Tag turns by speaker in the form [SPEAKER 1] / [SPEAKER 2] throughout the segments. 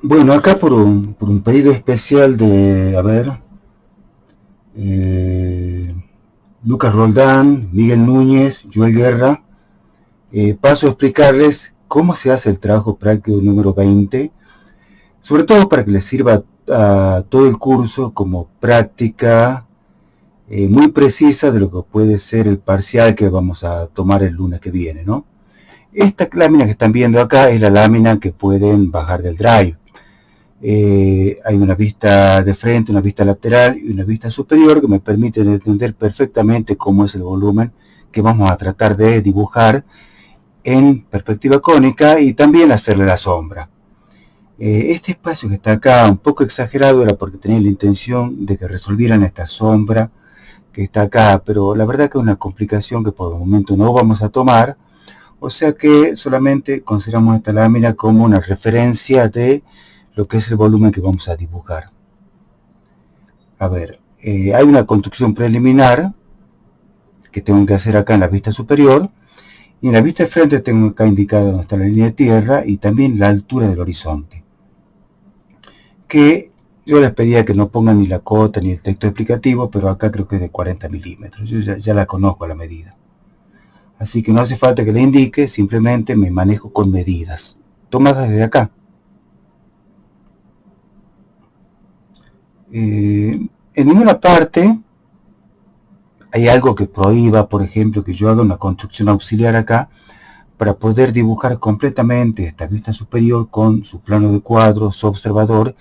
[SPEAKER 1] Bueno, acá por un pedido especial de, a ver, eh, Lucas Roldán, Miguel Núñez, Joel Guerra, paso a explicarles cómo se hace el trabajo práctico número 20, sobre todo para que les sirva a todo el curso como práctica muy precisa de lo que puede ser el parcial que vamos a tomar el lunes que viene, ¿no? Esta lámina que están viendo acá es la lámina que pueden bajar del drive. Hay una vista de frente, una vista lateral y una vista superior que me permiten entender perfectamente cómo es el volumen que vamos a tratar de dibujar en perspectiva cónica y también hacerle la sombra. Este espacio que está acá, un poco exagerado, era porque tenía la intención de que resolvieran esta sombra que está acá, pero la verdad que es una complicación que por el momento no vamos a tomar, o sea que solamente consideramos esta lámina como una referencia de lo que es el volumen que vamos a dibujar. A ver, hay una construcción preliminar que tengo que hacer acá en la vista superior, y en la vista de frente tengo acá indicado dónde está la línea de tierra y también la altura del horizonte, que yo les pedía que no pongan ni la cota ni el texto explicativo, pero acá creo que es de 40 milímetros, yo ya la conozco a la medida. Así que no hace falta que le indique, simplemente me manejo con medidas, tomadas desde acá. En ninguna parte hay algo que prohíba, por ejemplo, que yo haga una construcción auxiliar acá para poder dibujar completamente esta vista superior con su plano de cuadro, su observador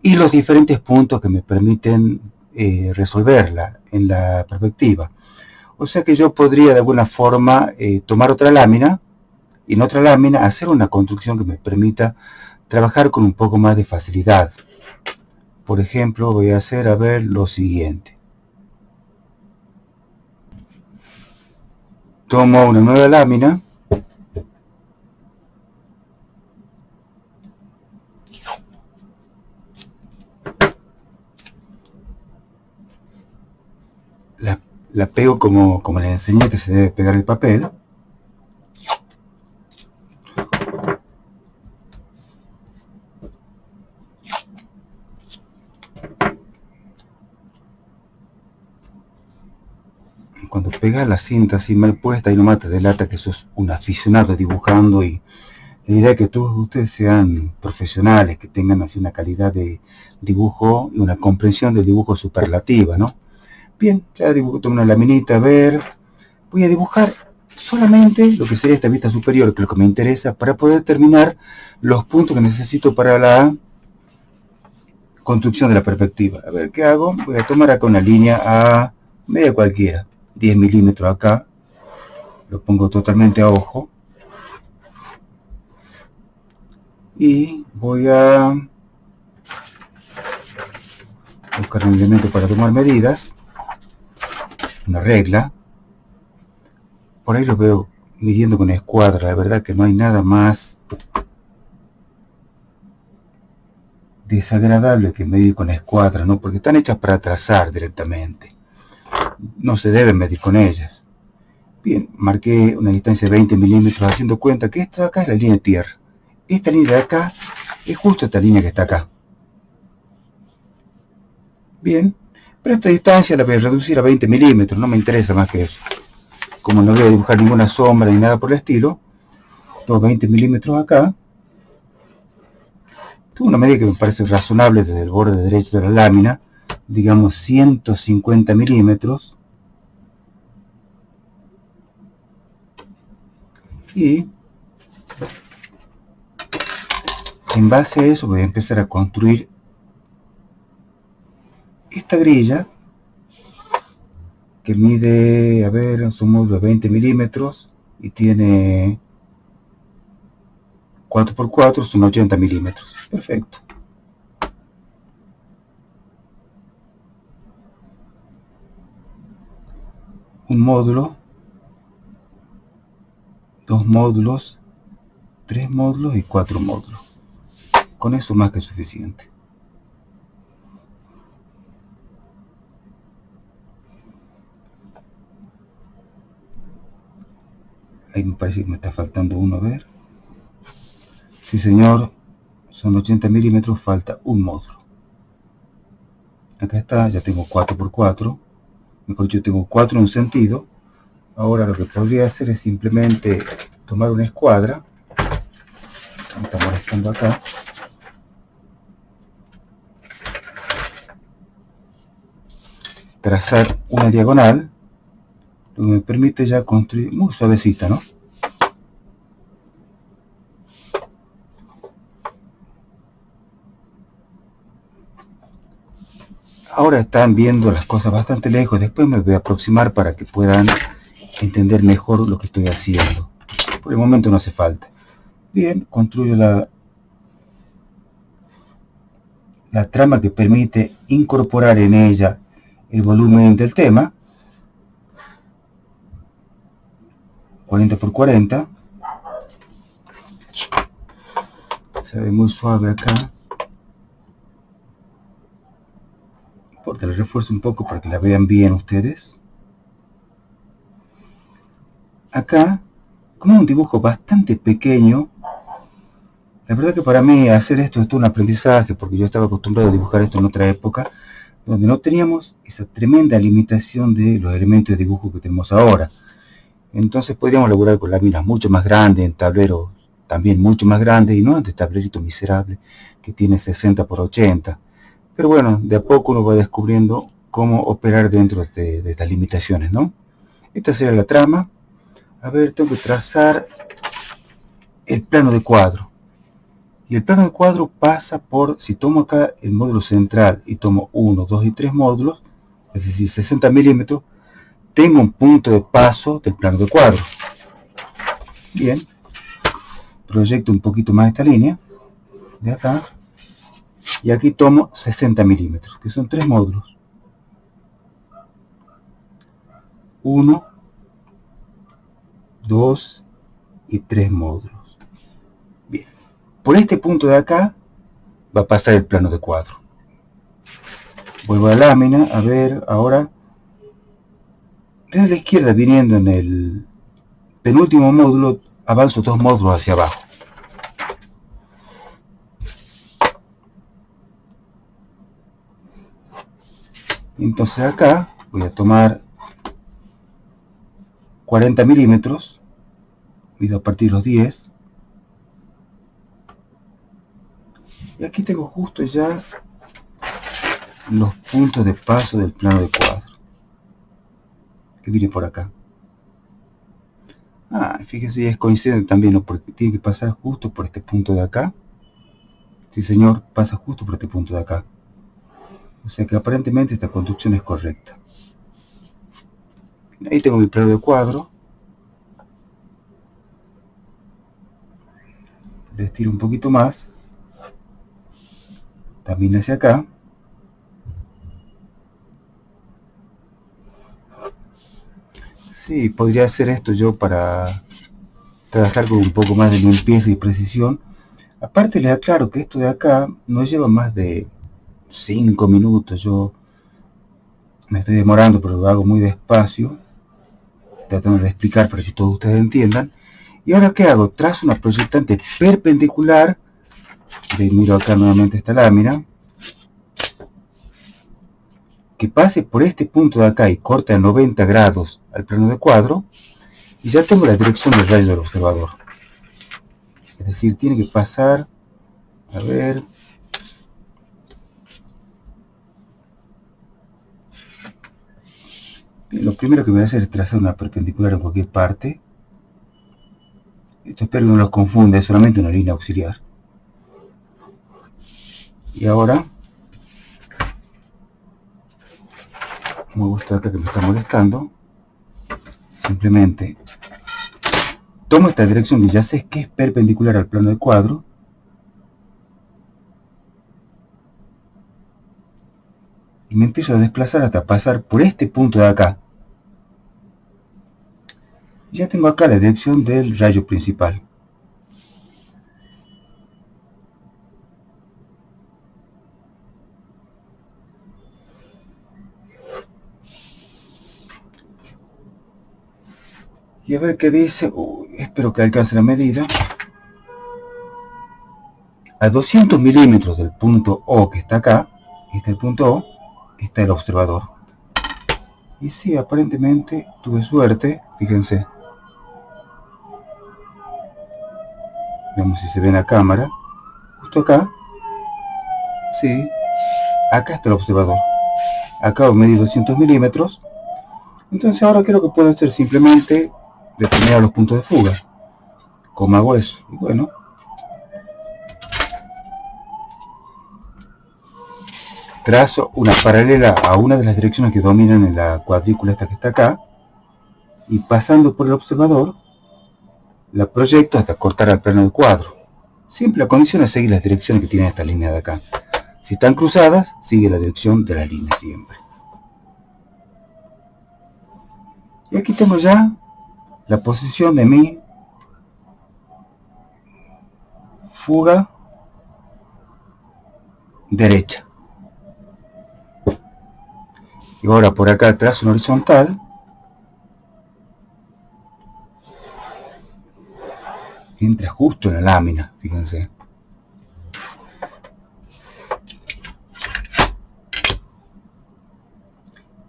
[SPEAKER 1] y los diferentes puntos que me permiten resolverla en la perspectiva. O sea que yo podría de alguna forma tomar otra lámina y en otra lámina hacer una construcción que me permita trabajar con un poco más de facilidad. Por ejemplo, voy a hacer, a ver, lo siguiente. Tomo una nueva lámina, la pego como les enseñé que se debe pegar el papel. Cuando pegas la cinta así mal puesta y nomás te delata que sos un aficionado dibujando, y la idea es que todos ustedes sean profesionales, que tengan así una calidad de dibujo y una comprensión del dibujo superlativa, ¿no? Bien, ya dibujo una laminita, a ver, voy a dibujar solamente lo que sería esta vista superior, que es lo que me interesa, para poder terminar los puntos que necesito para la construcción de la perspectiva. A ver, ¿qué hago? Voy a tomar acá una línea a media cualquiera, 10 milímetros acá, lo pongo totalmente a ojo, y voy a buscar un elemento para tomar medidas, una regla. Por ahí lo veo midiendo con escuadra, la verdad que no hay nada más desagradable que medir con escuadra, ¿no? Porque están hechas para trazar directamente, no se deben medir con ellas. Bien, marqué una distancia de 20 milímetros haciendo cuenta que esto de acá es la línea de tierra. Esta línea de acá es justo esta línea que está acá. Bien, pero esta distancia la voy a reducir a 20 milímetros, no me interesa más que eso. Como no voy a dibujar ninguna sombra ni nada por el estilo, tengo 20 milímetros acá. Tengo una medida que me parece razonable desde el borde derecho de la lámina, digamos 150 milímetros. Y en base a eso voy a empezar a construir esta grilla que mide, a ver, somos de 20 milímetros y tiene 4x4, son 80 milímetros. Perfecto. Un módulo, dos módulos, tres módulos y cuatro módulos. Con eso más que suficiente. Ahí me parece que me está faltando uno, a ver. Sí, señor, son 80 milímetros, falta un módulo. Acá está, ya tengo 4×4, mejor dicho, tengo 4 en un sentido. Ahora lo que podría hacer es simplemente tomar una escuadra, me está molestando acá, trazar una diagonal, lo que me permite ya construir, muy suavecita, ¿no? Ahora están viendo las cosas bastante lejos, después me voy a aproximar para que puedan entender mejor lo que estoy haciendo. Por el momento no hace falta. Bien, construyo la trama que permite incorporar en ella el volumen del tema, 40×40. Se ve muy suave acá. Porque le refuerzo un poco para que la vean bien ustedes. Acá, como un dibujo bastante pequeño, la verdad que para mí hacer esto es todo un aprendizaje, porque yo estaba acostumbrado a dibujar esto en otra época, donde no teníamos esa tremenda limitación de los elementos de dibujo que tenemos ahora. Entonces podríamos laburar con láminas mucho más grandes, en tableros también mucho más grandes, y no en este tablerito miserable que tiene 60×80. Pero bueno, de a poco uno va descubriendo cómo operar dentro de estas limitaciones, ¿no? Esta sería la trama. A ver, tengo que trazar el plano de cuadro. Y el plano de cuadro pasa por, si tomo acá el módulo central y tomo 1, 2 y 3 módulos, es decir, 60 milímetros, tengo un punto de paso del plano de cuadro. Bien, proyecto un poquito más esta línea, de acá, y aquí tomo 60 milímetros, que son 3 módulos. 1, 2 y 3 módulos. Bien, por este punto de acá va a pasar el plano de cuadro. Vuelvo a la lámina, a ver, ahora, desde la izquierda viniendo en el penúltimo módulo, avanzo 2 módulos hacia abajo. Entonces acá voy a tomar 40 milímetros, mido a partir de los 10, y aquí tengo justo ya los puntos de paso del plano de cuadro, que viene por acá. Fíjese, es coincidente también, ¿no? Porque tiene que pasar justo por este punto de acá. Sí, señor, pasa justo por este punto de acá. O sea que aparentemente esta construcción es correcta. Ahí tengo mi plano de cuadro. Le estiro un poquito más. También hacia acá. Sí, podría hacer esto yo para trabajar con un poco más de limpieza y precisión. Aparte les aclaro que esto de acá no lleva más de 5 minutos. Yo me estoy demorando, pero lo hago muy despacio, tratando de explicar para que todos ustedes entiendan. Y ahora, ¿qué hago? Trazo una proyectante perpendicular. Miro acá nuevamente esta lámina, que pase por este punto de acá y corte a 90 grados al plano de cuadro, y ya tengo la dirección del rayo del observador. Es decir, tiene que pasar, a ver, lo primero que voy a hacer es trazar una perpendicular en cualquier parte. Esto espero que no los confunda, es solamente una línea auxiliar. Y ahora, como gusta acá que me está molestando, simplemente tomo esta dirección que ya sé que es perpendicular al plano de cuadro, y me empiezo a desplazar hasta pasar por este punto de acá. Ya tengo acá la dirección del rayo principal. Y a ver qué dice. Espero que alcance la medida. A 200 milímetros del punto O que está acá, este es el punto O, está el observador. Y sí, aparentemente tuve suerte, fíjense. Veamos si se ve en la cámara. Justo acá, sí, acá está el observador. Acabo de medir 200 milímetros. Entonces ahora, ¿qué es lo que puedo hacer? Simplemente determinar los puntos de fuga. ¿Cómo hago eso? Y bueno, trazo una paralela a una de las direcciones que dominan en la cuadrícula esta que está acá, y pasando por el observador, la proyecto hasta cortar al plano del cuadro. Siempre la condición es seguir las direcciones que tiene esta línea de acá. Si están cruzadas, sigue la dirección de la línea siempre. Y aquí tengo ya la posición de mi fuga derecha. Y ahora por acá trazo un horizontal. Entra justo en la lámina, fíjense.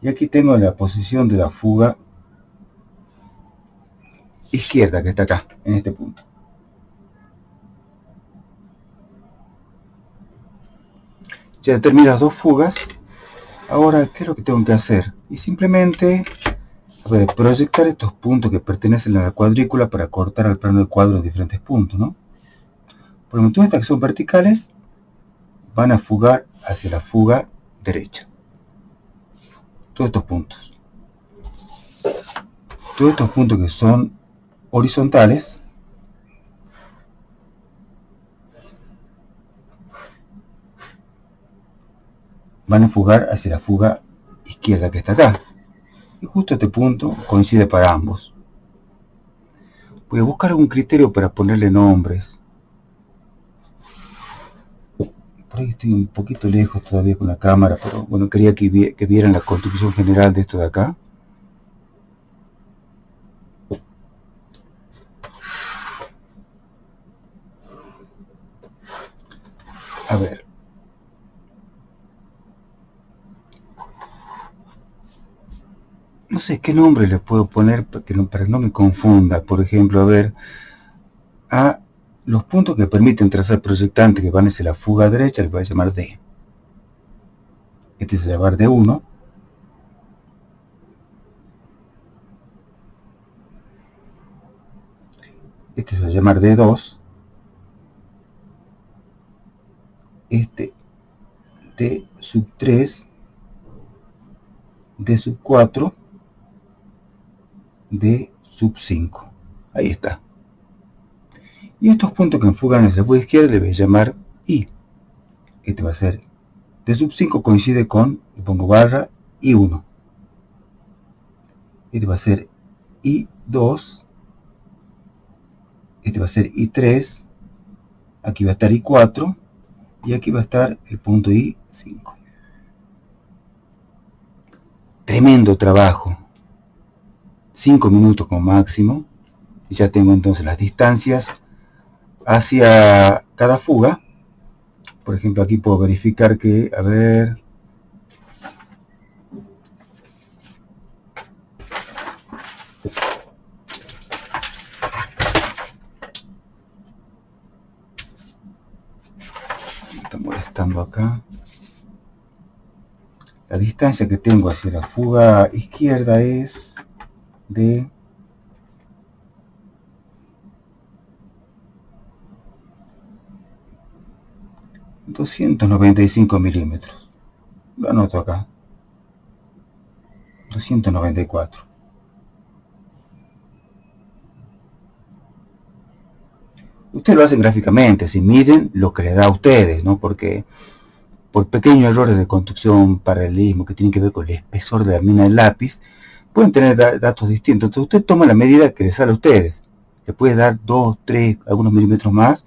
[SPEAKER 1] Y aquí tengo la posición de la fuga izquierda que está acá, en este punto. Ya determiné las dos fugas. Ahora, ¿qué es lo que tengo que hacer? Y simplemente, proyectar estos puntos que pertenecen a la cuadrícula para cortar al plano del cuadro en diferentes puntos, ¿no? Por ejemplo, todas estas que son verticales van a fugar hacia la fuga derecha. Todos estos puntos. Todos estos puntos que son horizontales van a fugar hacia la fuga izquierda que está acá. Y justo este punto coincide para ambos. Voy a buscar algún criterio para ponerle nombres. Por ahí estoy un poquito lejos todavía con la cámara, pero bueno, quería que vieran la construcción general de esto de acá. A ver. No sé qué nombre le puedo poner para que no me confunda. Por ejemplo, a ver, a los puntos que permiten trazar proyectantes que van hacia la fuga derecha les voy a llamar D. Este se va a llamar D1. Este se va a llamar D2. Este D sub 3. D sub 4. D sub 5. Ahí está. Y estos puntos que enfugan hacia la fuga izquierda le voy a llamar I. Este va a ser D sub 5, coincide con, le pongo barra, I1. Este va a ser I2. Este va a ser I3. Aquí va a estar I4. Y aquí va a estar el punto I5. Tremendo trabajo. 5 minutos como máximo. Y ya tengo entonces las distancias hacia cada fuga. Por ejemplo, aquí puedo verificar que, a ver, me está molestando acá. La distancia que tengo hacia la fuga izquierda es de 295 milímetros. Lo anoto acá. 294. Ustedes lo hacen gráficamente, si miden lo que les da a ustedes, ¿no? Porque por pequeños errores de construcción, paralelismo, que tienen que ver con el espesor de la mina del lápiz, pueden tener datos distintos. Entonces usted toma la medida que les sale a ustedes. Le puede dar 2, 3, algunos milímetros más.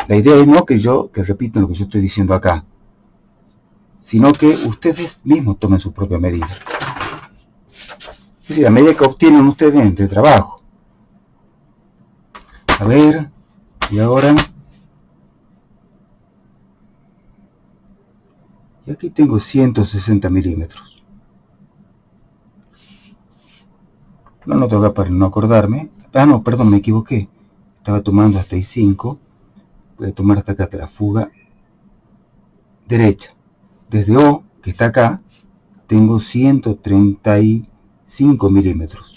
[SPEAKER 1] La idea es no que repitan lo que yo estoy diciendo acá, sino que ustedes mismos tomen su propia medida. Es decir, la medida que obtienen ustedes entre trabajo. A ver, y ahora Y aquí tengo 160 milímetros. Lo noto acá para no acordarme. Ah, no, perdón, me equivoqué. Estaba tomando hasta I5. Voy a tomar hasta acá, hasta la fuga derecha. Desde O, que está acá, tengo 135 milímetros.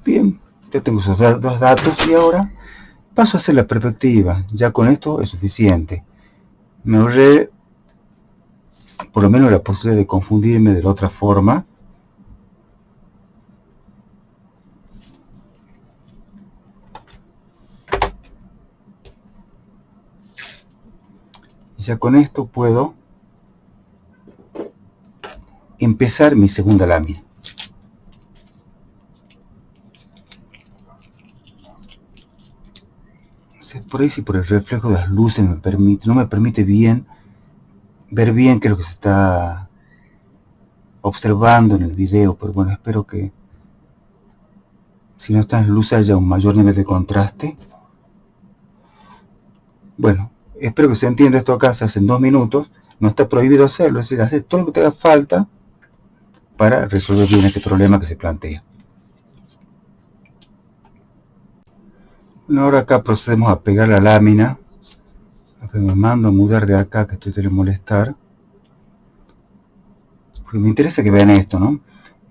[SPEAKER 1] Bien, ya tengo esos dos datos y ahora paso a hacer la perspectiva. Ya con esto es suficiente. Me ahorré por lo menos la posibilidad de confundirme de la otra forma. Y ya con esto puedo empezar mi segunda lámina. Por ahí, si por el reflejo de las luces no me permite bien ver bien qué es lo que se está observando en el video, pero bueno, espero que si no están las luces haya un mayor nivel de contraste. Bueno, espero que se entienda esto acá. Se hace en 2 minutos, no está prohibido hacerlo, es decir, hacer todo lo que te haga falta para resolver bien este problema que se plantea. Bueno, ahora acá procedemos a pegar la lámina. Me mando a mudar de acá, que estoy de molestar, porque me interesa que vean esto, ¿no?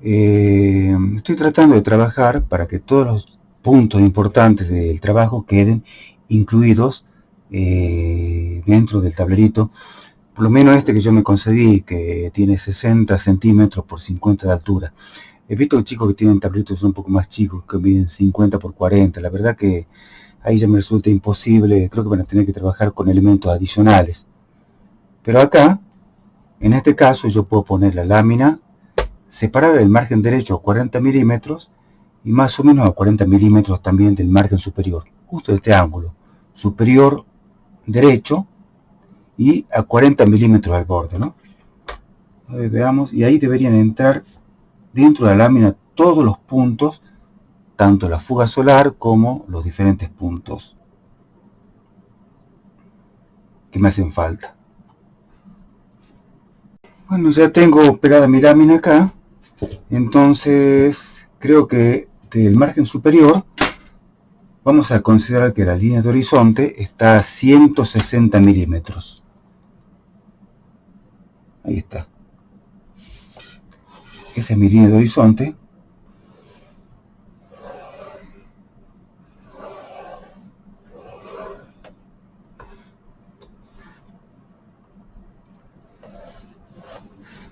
[SPEAKER 1] Estoy tratando de trabajar para que todos los puntos importantes del trabajo queden incluidos dentro del tablerito. Por lo menos este que yo me conseguí, que tiene 60 centímetros por 50 de altura. He visto chicos que tienen tableritos un poco más chicos, que miden 50 por 40. La verdad que ahí ya me resulta imposible. Creo que van a tener que trabajar con elementos adicionales. Pero acá, en este caso, yo puedo poner la lámina separada del margen derecho a 40 milímetros y más o menos a 40 milímetros también del margen superior, justo de este ángulo superior derecho y a 40 milímetros al borde, ¿no? A ver, veamos, y ahí deberían entrar dentro de la lámina todos los puntos, tanto la fuga solar como los diferentes puntos que me hacen falta. Bueno, ya tengo pegada mi lámina acá, entonces creo que del margen superior vamos a considerar que la línea de horizonte está a 160 milímetros. Ahí está. Esa es mi línea de horizonte.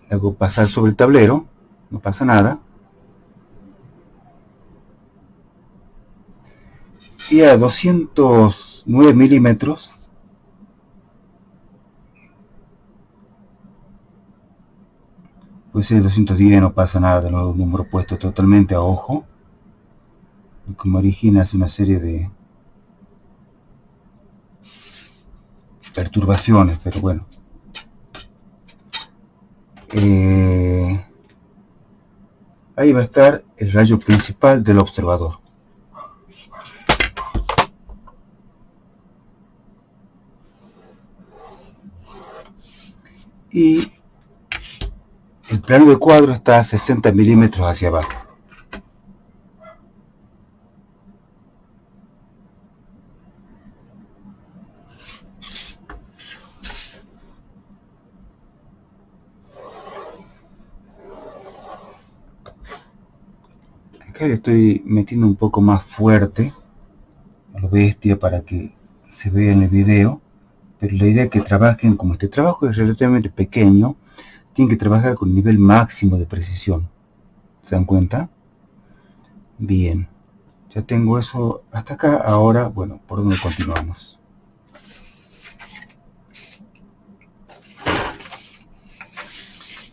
[SPEAKER 1] La hago pasar sobre el tablero, no pasa nada. Y a 209 milímetros puede ser 210, no pasa nada, de nuevo número puesto totalmente a ojo, lo que me origina es una serie de perturbaciones, pero bueno. Ahí va a estar el rayo principal del observador. Y el plano de cuadro está a 60 milímetros hacia abajo. Acá le estoy metiendo un poco más fuerte a lo bestia para que se vea en el video, pero la idea es que trabajen, como este trabajo es relativamente pequeño, tienen que trabajar con un nivel máximo de precisión. ¿Se dan cuenta? Bien, ya tengo eso hasta acá. Ahora, bueno, ¿por dónde continuamos?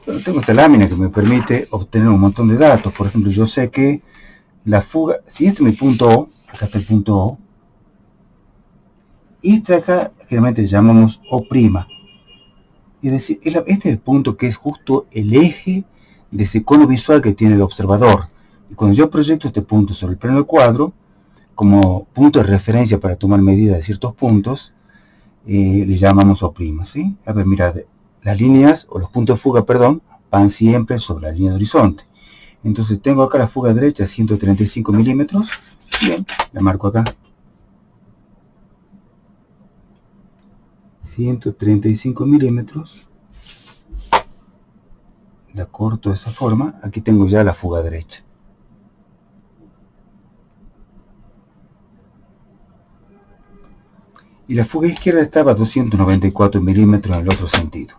[SPEAKER 1] Bueno, tengo esta lámina que me permite obtener un montón de datos. Por ejemplo, yo sé que la fuga, si este es mi punto O, acá está el punto O, y este de acá generalmente le llamamos O'. Es decir, este es el punto que es justo el eje de ese cono visual que tiene el observador. Y cuando yo proyecto este punto sobre el plano del cuadro, como punto de referencia para tomar medidas de ciertos puntos, le llamamos O', ¿sí? A ver, mirad, las líneas, o los puntos de fuga, perdón, van siempre sobre la línea de horizonte. Entonces tengo acá la fuga derecha 135 milímetros. Bien, la marco acá. 135 milímetros. La corto de esa forma. Aquí tengo ya la fuga derecha. Y la fuga izquierda estaba a 294 milímetros en el otro sentido.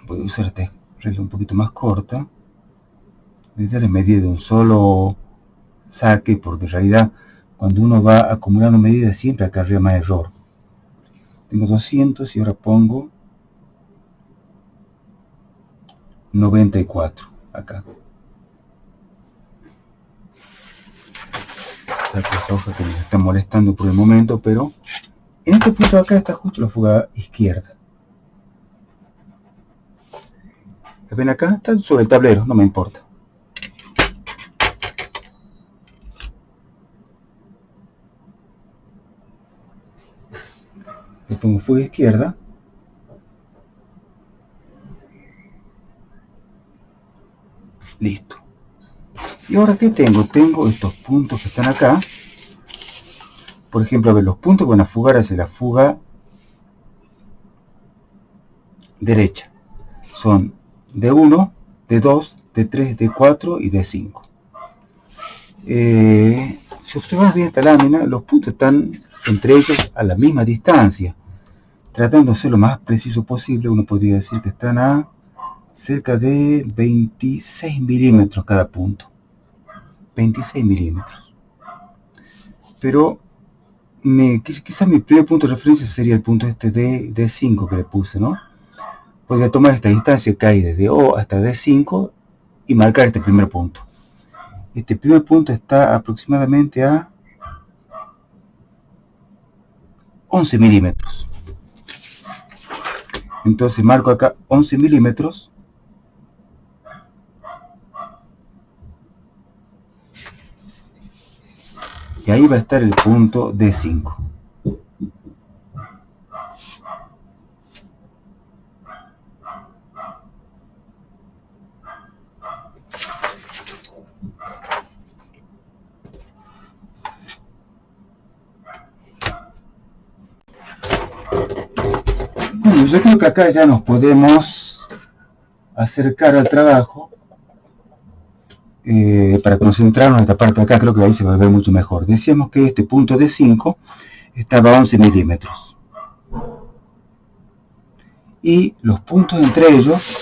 [SPEAKER 1] Voy a usar esta regla un poquito más corta. Desde medida de un solo saque, porque en realidad cuando uno va acumulando medidas siempre acarrea más error. Tengo 200 y ahora pongo 94 acá. Saco esa hoja que nos está molestando por el momento, pero en este punto de acá está justo la fuga izquierda. ¿Ven acá? Está sobre el tablero, no me importa. Le pongo fuga izquierda. Listo. Y ahora, ¿qué tengo? Tengo estos puntos que están acá. Por ejemplo, a ver, los puntos van a fugar hacia la fuga derecha. Son D1, D2, D3, D4 y D5. Si observas bien esta lámina, los puntos están entre ellos a la misma distancia. Tratando de ser lo más preciso posible, uno podría decir que están a cerca de 26 milímetros cada punto. 26 milímetros. Pero quizás mi primer punto de referencia sería el punto este de D5 que le puse, ¿no? Podría tomar esta distancia que hay desde O hasta D5 y marcar este primer punto. Este primer punto está aproximadamente a 11 milímetros. Entonces marco acá 11 milímetros. Y ahí va a estar el punto D5. Bueno, yo creo que acá ya nos podemos acercar al trabajo. Para concentrarnos en esta parte de acá, creo que ahí se va a ver mucho mejor. Decíamos que este punto D5 estaba a 11 milímetros. Y los puntos entre ellos,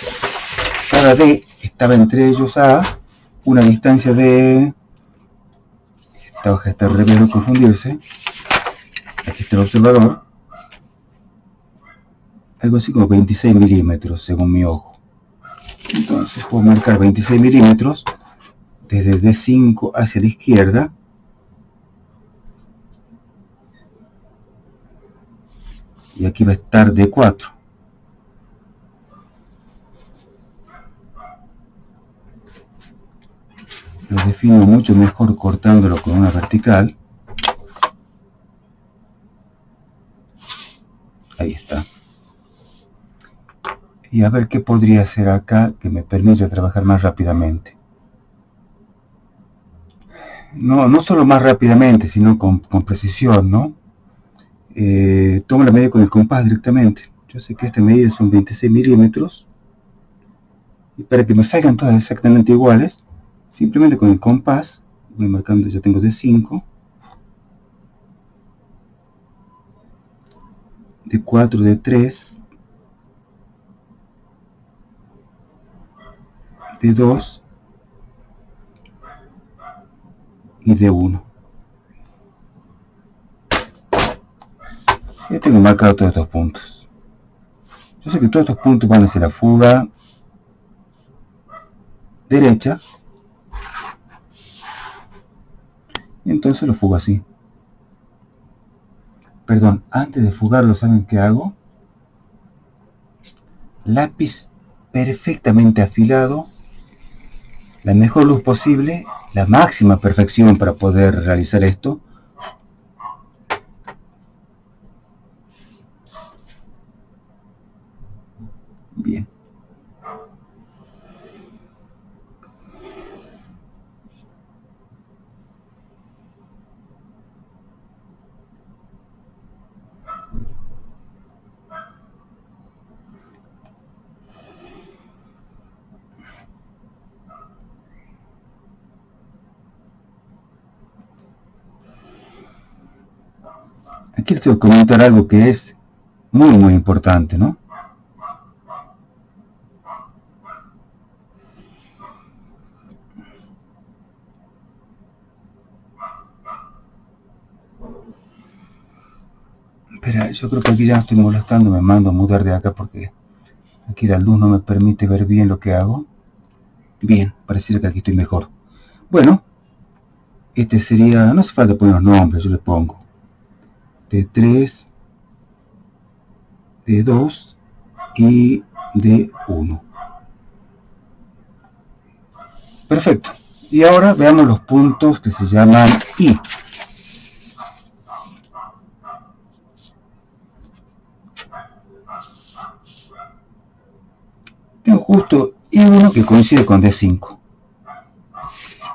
[SPEAKER 1] cada D estaba entre ellos a una distancia de... Esta hoja está al revés, no confundirse. Aquí está el observador. Algo así como 26 milímetros, según mi ojo. Entonces puedo marcar 26 milímetros desde D5 hacia la izquierda. Y aquí va a estar D4. Lo defino mucho mejor cortándolo con una vertical. Ahí está. Y a ver qué podría hacer acá que me permita trabajar más rápidamente. No solo más rápidamente, sino con precisión, ¿no? Tomo la medida con el compás directamente. Yo sé que esta medida son 26 milímetros. Y para que me salgan todas exactamente iguales, simplemente con el compás, voy marcando, ya tengo D5, D4, D3, D2 y D1. Ya tengo marcado todos estos puntos. Yo sé que todos estos puntos van hacia la fuga derecha. Y entonces lo fugo así. Perdón, antes de fugarlo, ¿saben qué hago? Lápiz perfectamente afilado. la mejor luz posible, la máxima perfección para poder realizar esto. Bien. Aquí les tengo que comentar algo que es muy importante, ¿no? Espera, yo creo que aquí ya me estoy molestando, me mando a mudar de acá porque aquí la luz no me permite ver bien lo que hago. Bien, pareciera que aquí estoy mejor. Bueno, este sería, no hace falta poner los nombres, yo le pongo D3, D2 y D1. Perfecto. Y ahora veamos los puntos que se llaman I. Tengo justo I1 que coincide con D5.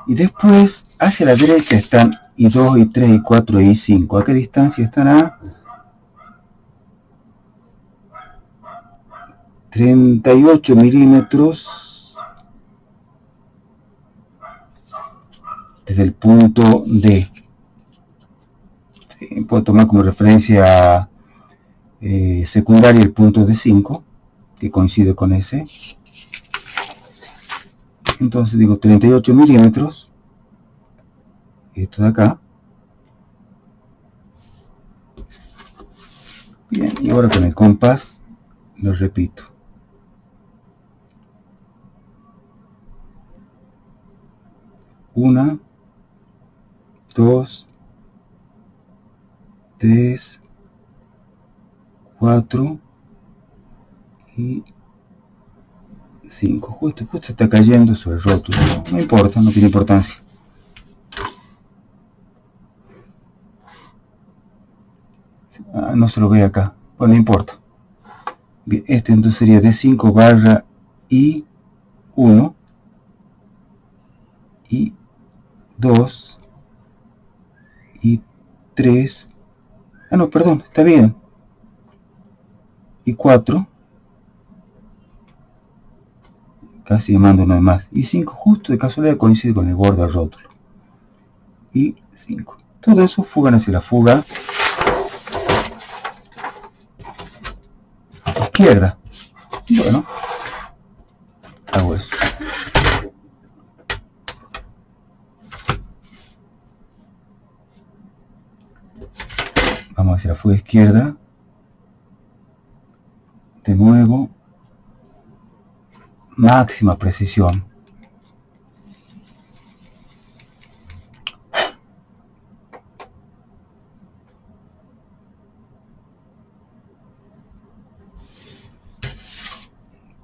[SPEAKER 1] Y después, hacia la derecha están I2, I3, I4 y I5. ¿A qué distancia están? A 38 milímetros desde el punto D. Sí, puedo tomar como referencia secundaria el punto D5, que coincide con ese. Entonces digo 38 milímetros. Esto de acá. Bien, y ahora con el compás lo repito. 1, 2, 3, 4 y 5. Justo está cayendo sobre el rótulo. No importa, no tiene importancia. No se lo ve acá. Bueno, no importa. Bien, este entonces sería D5 barra I1 y 2 y 3. Ah, no, perdón, está bien. Y 4. Casi mando una más. Y 5 justo de casualidad coincide con el borde del rótulo. Y 5. Todo eso fugan hacia la fuga izquierda. Bueno, hago eso. Vamos hacia la fuga izquierda. De nuevo. Máxima precisión.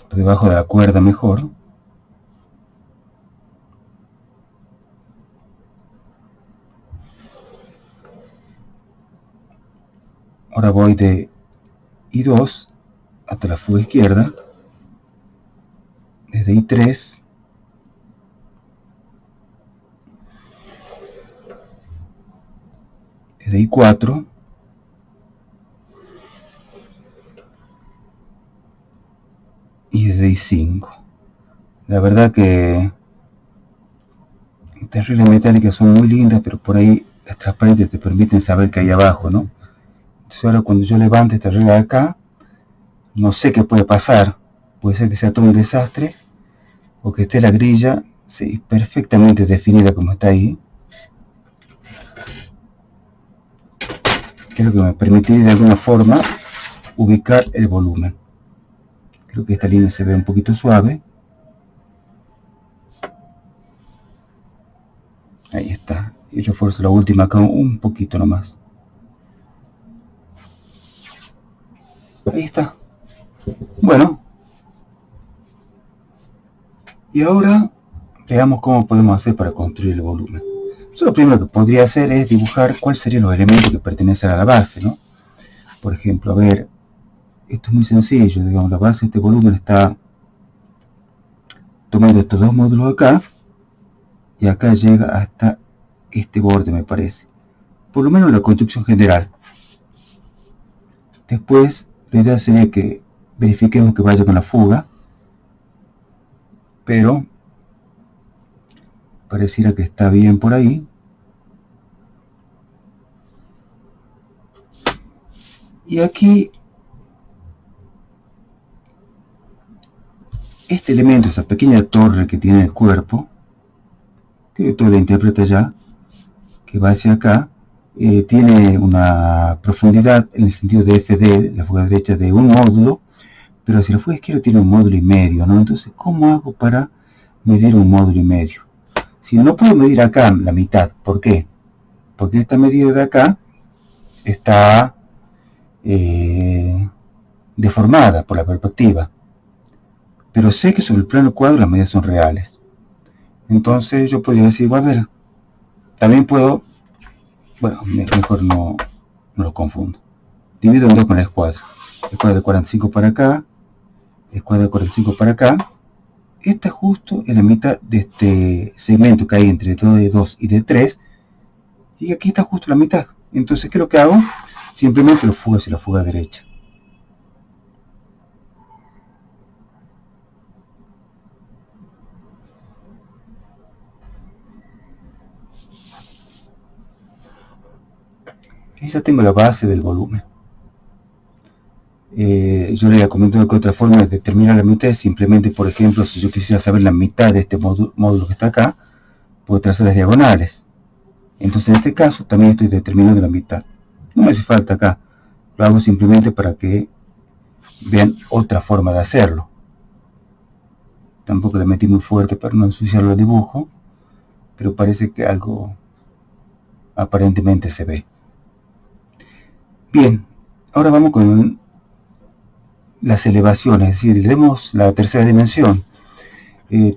[SPEAKER 1] Por debajo de la cuerda mejor. Ahora voy de I2 hasta la fuga izquierda. Desde I3. Desde I4. Y desde I5. La verdad que estas reglas metálicas son muy lindas, pero por ahí las transparentes te permiten saber que hay abajo, ¿no? Entonces ahora cuando yo levante esta regla de acá, no sé qué puede pasar. Puede ser que sea todo un desastre, o que esté la grilla sí, perfectamente definida como está ahí. Que es lo que me permitiría de alguna forma ubicar el volumen. Creo que esta línea se ve un poquito suave. Ahí está. Y refuerzo la última acá un poquito nomás. Ahí está. Bueno. Y ahora veamos cómo podemos hacer para construir el volumen. Yo lo primero que podría hacer es dibujar cuáles serían los elementos que pertenecen a la base, ¿no? Por ejemplo, a ver, esto es muy sencillo, digamos, la base de este volumen está tomando estos dos módulos acá, y acá llega hasta este borde, me parece. Por lo menos la construcción general. Después, la idea sería que verifiquemos que vaya con la fuga, pero pareciera que está bien por ahí. Y aquí, este elemento, esa pequeña torre que tiene el cuerpo, que todo la interpreta ya, que va hacia acá, tiene una profundidad en el sentido de FD, la fuga derecha, de un módulo, pero si la fuga izquierda tiene un módulo y medio, ¿no? Entonces, ¿cómo hago para medir un módulo y medio? Si no puedo medir acá la mitad, ¿por qué? Porque esta medida de acá está deformada por la perspectiva, pero sé que sobre el plano cuadro las medidas son reales. Entonces yo podría decir, bueno, a ver, también puedo, bueno, mejor no lo confundo. Divido en dos con la escuadra. Escuadra de 45 para acá, escuadra de 45 para acá. Esta justo en la mitad de este segmento que hay entre D2 y D3, y aquí está justo la mitad. Entonces, ¿qué es lo que hago? Simplemente lo fugo hacia la fuga derecha. Y ya tengo la base del volumen. Yo le había comentado que otra forma de determinar la mitad es simplemente, por ejemplo, si yo quisiera saber la mitad de este módulo que está acá, puedo trazar las diagonales. Entonces, en este caso, también estoy determinando la mitad. No me hace falta acá. Lo hago simplemente para que vean otra forma de hacerlo. Tampoco le metí muy fuerte para no ensuciarlo el dibujo, pero parece que algo aparentemente se ve. Bien, ahora vamos con las elevaciones, es decir, le demos la tercera dimensión.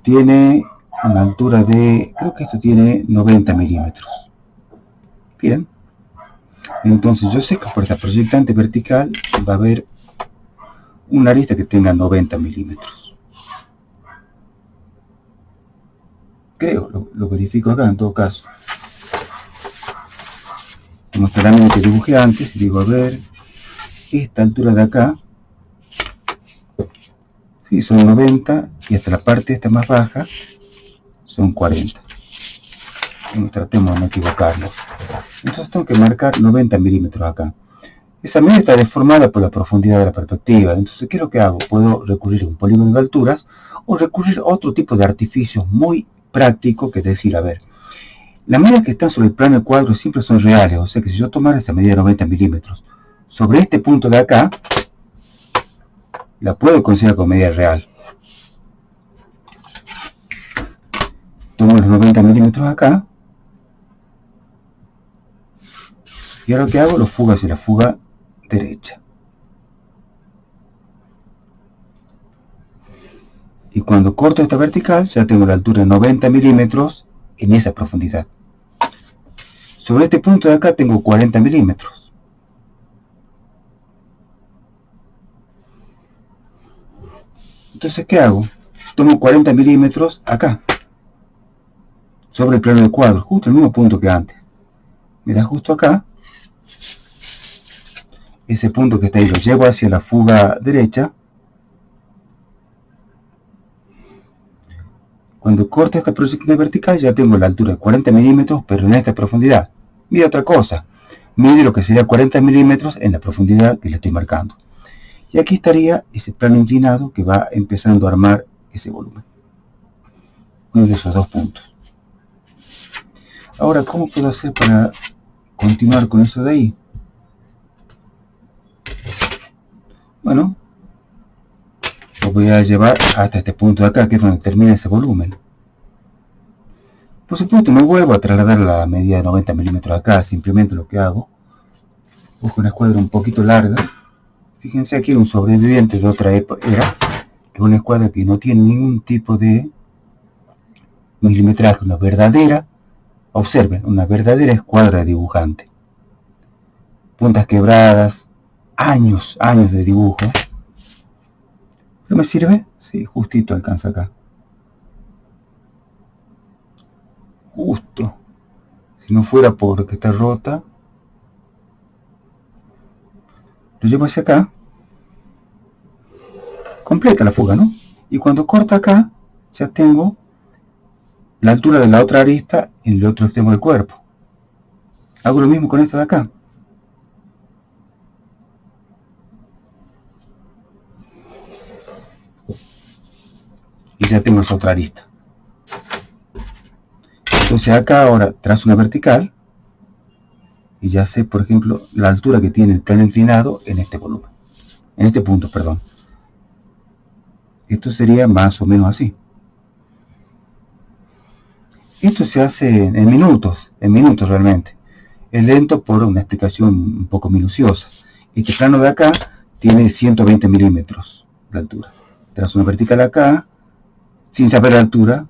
[SPEAKER 1] Tiene una altura de, creo que esto tiene 90 milímetros. Bien, entonces yo sé que por esta proyectante vertical va a haber una arista que tenga 90 milímetros. Creo, lo verifico acá en todo caso. Como esta lámina que dibujé antes, y digo, a ver, esta altura de acá, sí, son 90, y hasta la parte esta más baja son 40. Bueno, tratemos de no equivocarnos. Entonces tengo que marcar 90 milímetros acá. Esa medida está deformada por la profundidad de la perspectiva. Entonces, ¿qué es lo que hago? Puedo recurrir a un polígono de alturas o recurrir a otro tipo de artificios muy práctico, que es decir, a ver, las medidas que están sobre el plano del cuadro siempre son reales. O sea que si yo tomara esa medida de 90 milímetros sobre este punto de acá, la puedo considerar como medida real. Tomo los 90 milímetros acá, y ahora lo que hago, lo fugo hacia la fuga derecha. Y cuando corto esta vertical, ya tengo la altura de 90 milímetros en esa profundidad. Sobre este punto de acá tengo 40 milímetros. Entonces, ¿qué hago? Tomo 40 milímetros acá, sobre el plano del cuadro, justo el mismo punto que antes. Me da justo acá. Ese punto que está ahí lo llevo hacia la fuga derecha. Cuando corto esta proyección vertical ya tengo la altura de 40 milímetros, pero en esta profundidad. Mide otra cosa. Mide lo que sería 40 milímetros en la profundidad que le estoy marcando. Y aquí estaría ese plano inclinado que va empezando a armar ese volumen. Uno de esos dos puntos. Ahora, ¿cómo puedo hacer para continuar con eso de ahí? Bueno, lo voy a llevar hasta este punto de acá, que es donde termina ese volumen. Por supuesto, no vuelvo a trasladar la medida de 90 milímetros acá, simplemente lo que hago, busco una escuadra un poquito larga. Fíjense aquí un sobreviviente de otra era, que es una escuadra que no tiene ningún tipo de milimetraje, una verdadera, observen, una verdadera escuadra de dibujante. Puntas quebradas, años de dibujo. ¿No me sirve? Sí, justito alcanza acá. Justo. Si no fuera porque está rota, lo llevo hacia acá. Completa la fuga, ¿no? Y cuando corta acá, ya tengo la altura de la otra arista en el otro extremo del cuerpo. Hago lo mismo con esta de acá. Y ya tengo esa otra arista. Entonces acá ahora trazo una vertical y ya sé, por ejemplo, la altura que tiene el plano inclinado en este volumen. En este punto, perdón. Esto sería más o menos así. Esto se hace en minutos realmente. Es lento por una explicación un poco minuciosa. Este plano de acá tiene 120 milímetros de altura. Trazo una vertical acá, sin saber la altura,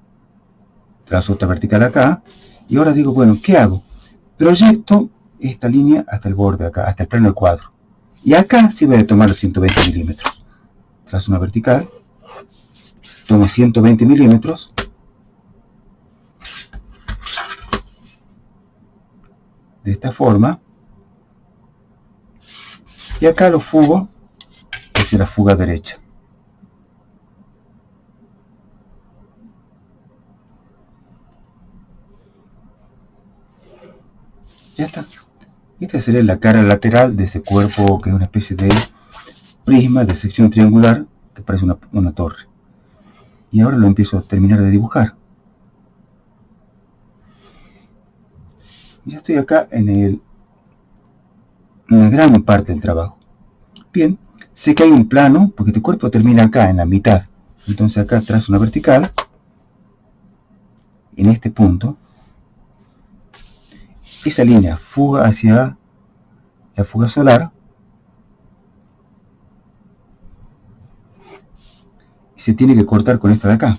[SPEAKER 1] trazo otra vertical acá, y ahora digo, bueno, ¿qué hago? Proyecto esta línea hasta el borde acá, hasta el plano del cuadro. Y acá sí voy a tomar los 120 milímetros. Trazo una vertical, tomo 120 milímetros, de esta forma, y acá lo fugo hacia la fuga derecha. Ya está. Esta sería la cara lateral de ese cuerpo que es una especie de prisma de sección triangular que parece una torre. Y ahora lo empiezo a terminar de dibujar. Ya estoy acá en una gran parte del trabajo. Bien, sé que hay un plano porque este cuerpo termina acá, en la mitad. Entonces acá trazo una vertical en este punto. Esa línea fuga hacia la fuga solar y se tiene que cortar con esta de acá.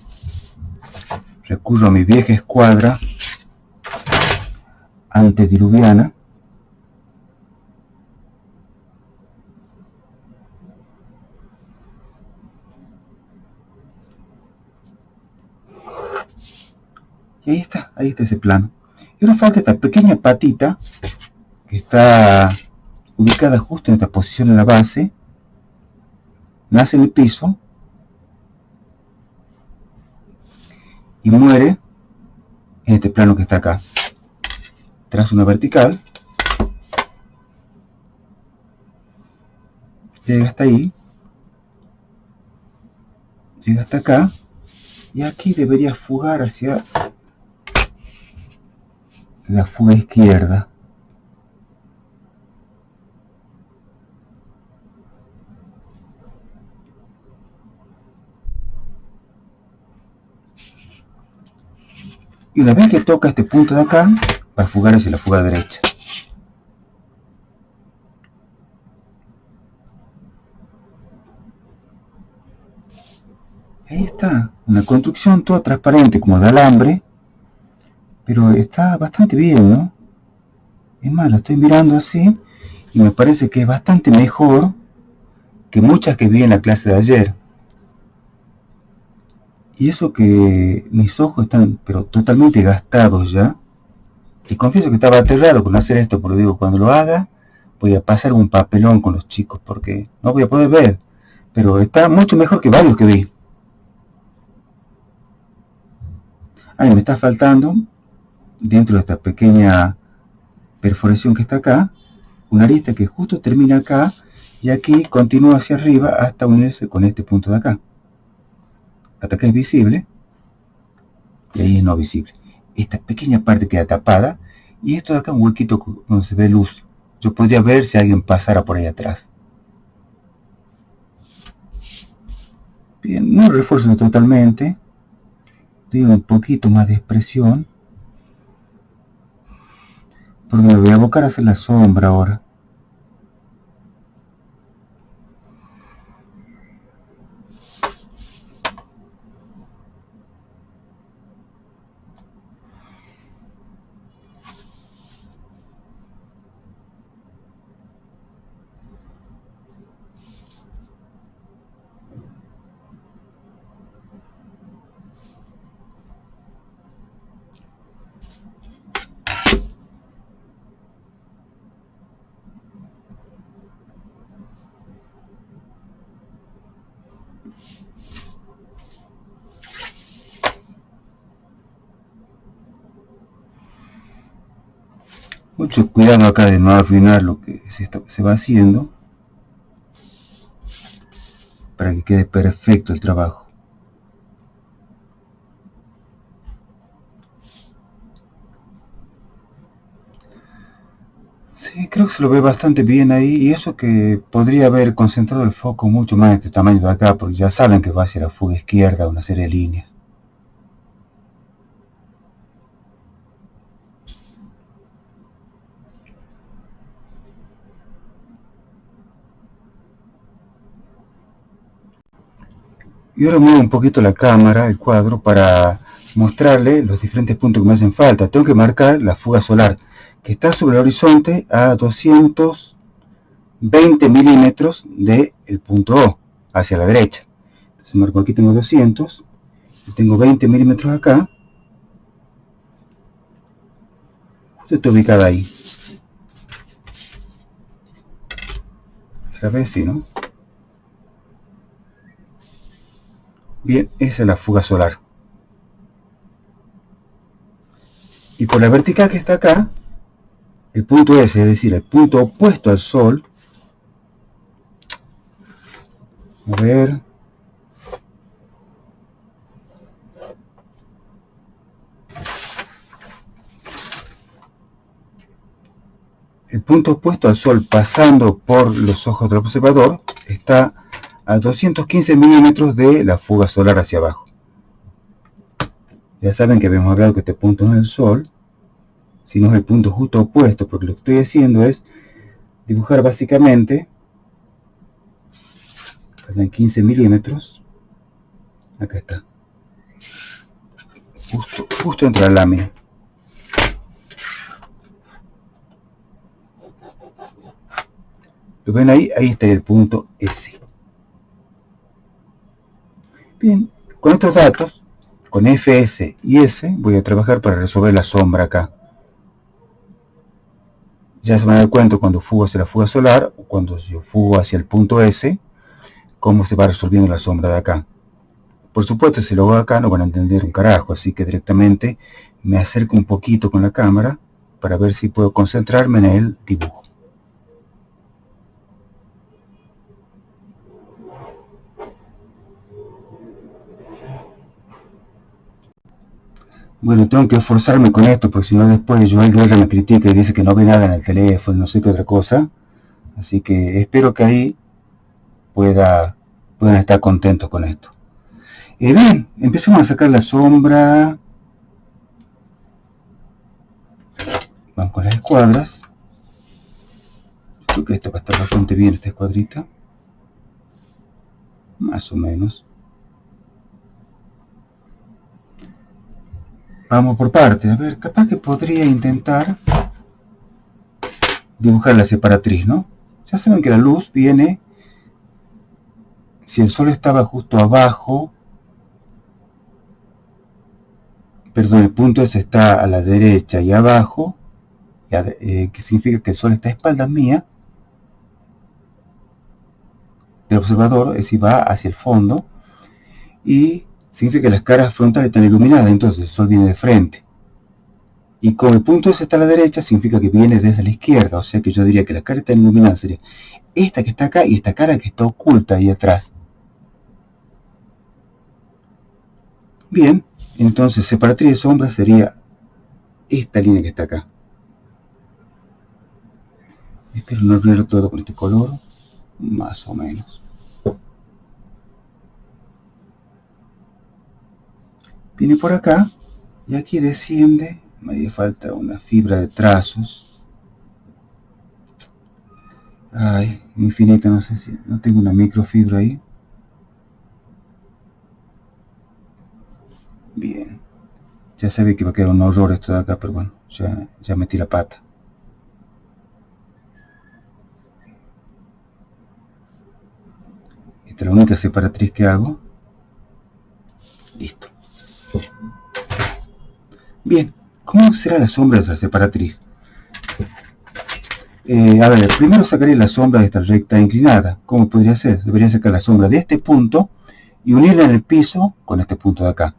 [SPEAKER 1] Recurro a mi vieja escuadra antediluviana. Y ahí está ese plano. Y ahora falta esta pequeña patita que está ubicada justo en esta posición en la base, nace en el piso y muere en este plano que está acá. Trazo una vertical, llega hasta ahí, llega hasta acá, y aquí debería fugar hacia la fuga izquierda. Y una vez que toca este punto de acá, va a fugar hacia la fuga derecha. Ahí está, una construcción toda transparente como de alambre, pero está bastante bien, ¿no? Es más, la estoy mirando así y me parece que es bastante mejor que muchas que vi en la clase de ayer. Y eso que mis ojos están pero totalmente gastados ya. Y confieso que estaba aterrado con hacer esto, porque digo, cuando lo haga voy a pasar un papelón con los chicos porque no voy a poder ver. Pero está mucho mejor que varios que vi. Ahí me está faltando, dentro de esta pequeña perforación que está acá, una arista que justo termina acá y aquí continúa hacia arriba hasta unirse con este punto de acá. Hasta acá es visible y ahí es no visible. Esta pequeña parte queda tapada y esto de acá un huequito donde se ve luz. Yo podría ver si alguien pasara por ahí atrás. Bien, no refuerzo totalmente, digo un poquito más de expresión, porque me voy a abocar a hacer la sombra ahora. Mucho cuidado acá de no arruinar lo que se va haciendo, para que quede perfecto el trabajo. Sí, creo que se lo ve bastante bien ahí, y eso que podría haber concentrado el foco mucho más en este tamaño de acá, porque ya saben que va hacia la fuga izquierda una serie de líneas. Y ahora muevo un poquito la cámara, el cuadro, para mostrarle los diferentes puntos que me hacen falta. Tengo que marcar la fuga solar, que está sobre el horizonte a 220 milímetros del punto O, hacia la derecha. Entonces marco aquí, tengo 200, y tengo 20 milímetros acá. Justo está ubicada ahí. ¿Se la ve así, no? Bien, esa es la fuga solar. Y por la vertical que está acá, el punto S, es decir, el punto opuesto al Sol. A ver. El punto opuesto al Sol, pasando por los ojos del observador, está a 215 milímetros de la fuga solar hacia abajo. Ya saben que habíamos hablado que este punto no es el Sol, sino es el punto justo opuesto, porque lo que estoy haciendo es dibujar básicamente, en 15 milímetros, acá está, justo entre la lámina. ¿Lo ven ahí? Ahí está el punto S. Bien, con estos datos, con FS y S, voy a trabajar para resolver la sombra acá. Ya se van a dar cuenta cuando fugo hacia la fuga solar, o cuando yo fugo hacia el punto S, cómo se va resolviendo la sombra de acá. Por supuesto, si lo hago acá no van a entender un carajo, así que directamente me acerco un poquito con la cámara para ver si puedo concentrarme en el dibujo. Bueno, tengo que esforzarme con esto, porque si no después Joel Guerra me critica y dice que no ve nada en el teléfono, no sé qué otra cosa. Así que espero que ahí puedan estar contentos con esto. Bien, empecemos a sacar la sombra. Vamos con las escuadras. Creo que esto va a estar bastante bien, esta escuadrita. Más o menos. Vamos por partes. A ver, capaz que podría intentar dibujar la separatriz, ¿no? Ya saben que la luz viene, si el sol estaba justo abajo, perdón, el punto S está a la derecha y abajo, que significa que el sol está a espaldas mía del observador, es decir, va hacia el fondo, y significa que las caras frontales están iluminadas, entonces el sol viene de frente. Y como el punto S está a la derecha, significa que viene desde la izquierda, o sea que yo diría que la cara está iluminada sería esta que está acá y esta cara que está oculta ahí atrás. Bien, entonces separatriz de sombra sería esta línea que está acá. Espero no arruinarlo todo con este color, más o menos. Viene por acá y aquí desciende. Me haría falta una fibra de trazos. Ay, infinita, no sé si no tengo una microfibra ahí. Bien. Ya sabía que iba a quedar un horror esto de acá, pero bueno, ya metí la pata. Esta es la única separatriz que hago. Listo. Bien, ¿cómo será la sombra de esa separatriz? A ver, primero sacaré la sombra de esta recta inclinada. ¿Cómo podría ser? Debería sacar la sombra de este punto y unirla en el piso con este punto de acá.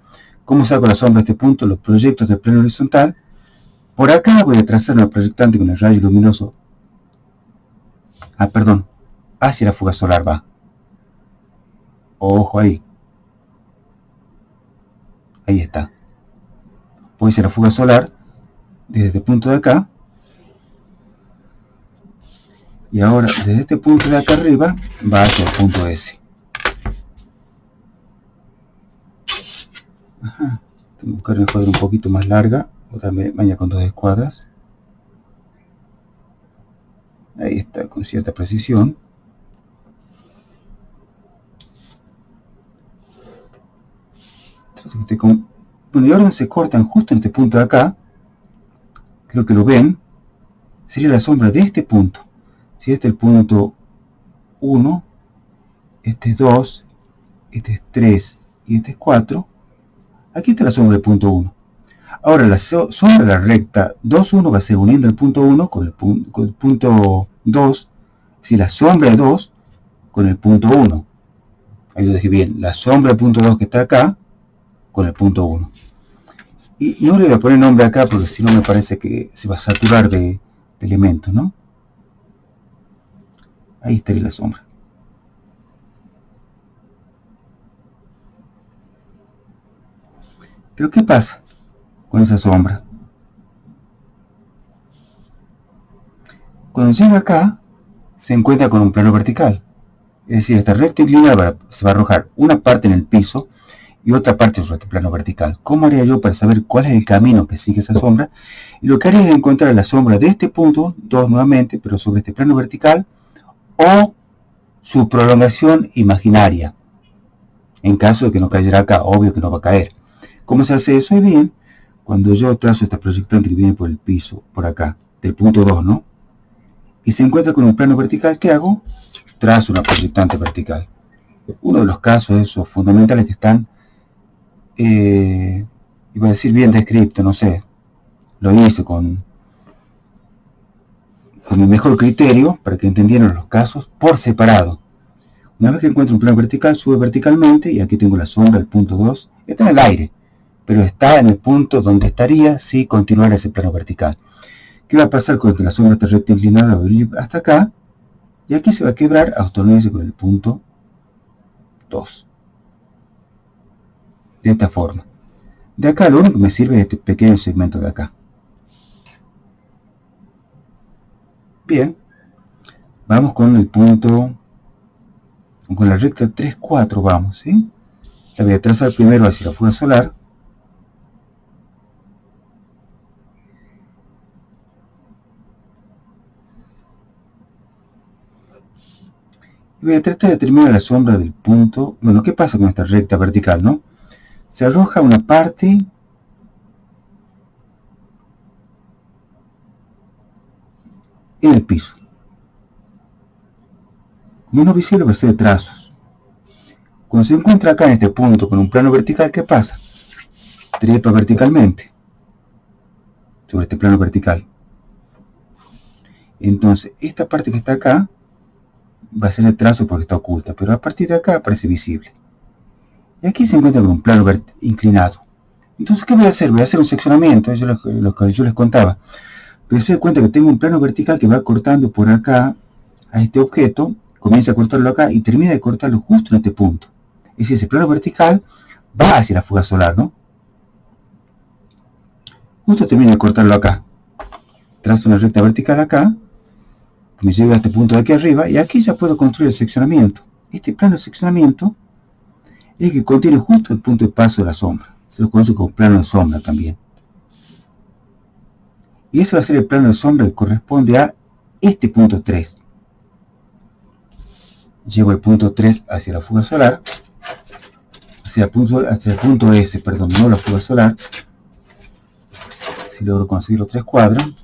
[SPEAKER 1] ¿Cómo saco la sombra de este punto? Los proyectos del plano horizontal. Por acá voy a trazar una proyectante con el rayo luminoso. Hacia la fuga solar va. Ojo ahí. Ahí está. Voy hacia la fuga solar desde este punto de acá. Y ahora desde este punto de acá arriba va hacia el punto S. Ajá. Tengo que buscar una escuadra un poquito más larga. Otra maña con 2 escuadras. Ahí está, con cierta precisión. Entonces, bueno, y ahora se cortan justo en este punto de acá. Creo que lo ven. Sería la sombra de este punto. Si este es el punto 1, este es 2, este es 3 y este es 4. Aquí está la sombra del punto 1. Ahora la sombra de la recta 2, 1 va a ser uniendo el punto 1 con el punto 2. Si la sombra de 2 con el punto 1. Ahí lo dejé bien. La sombra del punto 2 que está acá con el punto 1. Y no le voy a poner nombre acá porque si no me parece que se va a saturar de elementos, ¿no? Ahí estaría la sombra. Pero ¿qué pasa con esa sombra? Cuando llega acá, se encuentra con un plano vertical. Es decir, esta recta inclinada se va a arrojar una parte en el piso y otra parte sobre este plano vertical. ¿Cómo haría yo para saber cuál es el camino que sigue esa sombra? Y lo que haría es encontrar la sombra de este punto, 2 nuevamente, pero sobre este plano vertical, o su prolongación imaginaria. En caso de que no cayera acá, obvio que no va a caer. ¿Cómo se hace eso? Y bien, cuando yo trazo esta proyectante que viene por el piso, por acá, del punto 2, ¿no? Y se encuentra con un plano vertical, ¿qué hago? Trazo una proyectante vertical. Uno de los casos esos fundamentales que están, iba a decir bien descrito, no sé, lo hice con mi mejor criterio para que entendieran los casos por separado. Una vez que encuentro un plano vertical, sube verticalmente y aquí tengo la sombra del punto 2. Está en el aire, pero está en el punto donde estaría si continuara ese plano vertical. ¿Qué va a pasar con que la sombra está recta inclinada? Va a venir hasta acá y aquí se va a quebrar hasta unirse con el punto 2. De esta forma. De acá lo único que me sirve es este pequeño segmento de acá. Bien, vamos con el punto, con la recta 3, 4, vamos, ¿sí? La voy a trazar primero hacia la fuga solar. Y voy a tratar de determinar la sombra del punto. Bueno, ¿qué pasa con esta recta vertical, no? Se arroja una parte en el piso. Como no visible va a ser de trazos. Cuando se encuentra acá en este punto con un plano vertical, ¿qué pasa? Trepa verticalmente sobre este plano vertical. Entonces, esta parte que está acá va a ser el trazo porque está oculta, pero a partir de acá aparece visible. Y aquí se encuentra con un plano inclinado. Entonces, ¿qué voy a hacer? Voy a hacer un seccionamiento, eso es lo que yo les contaba. Pero se da cuenta que tengo un plano vertical que va cortando por acá a este objeto, comienza a cortarlo acá y termina de cortarlo justo en este punto. Es decir, ese plano vertical va hacia la fuga solar, ¿no? Justo termina de cortarlo acá. Trazo una recta vertical acá, me lleva a este punto de aquí arriba, y aquí ya puedo construir el seccionamiento. Este plano de seccionamiento es el que contiene justo el punto de paso de la sombra. Se lo conoce como plano de sombra también. Y ese va a ser el plano de sombra que corresponde a este punto 3. Llevo el punto 3 hacia la fuga solar, hacia el punto S, perdón, no la fuga solar. Si logro conseguir los 3 cuadros.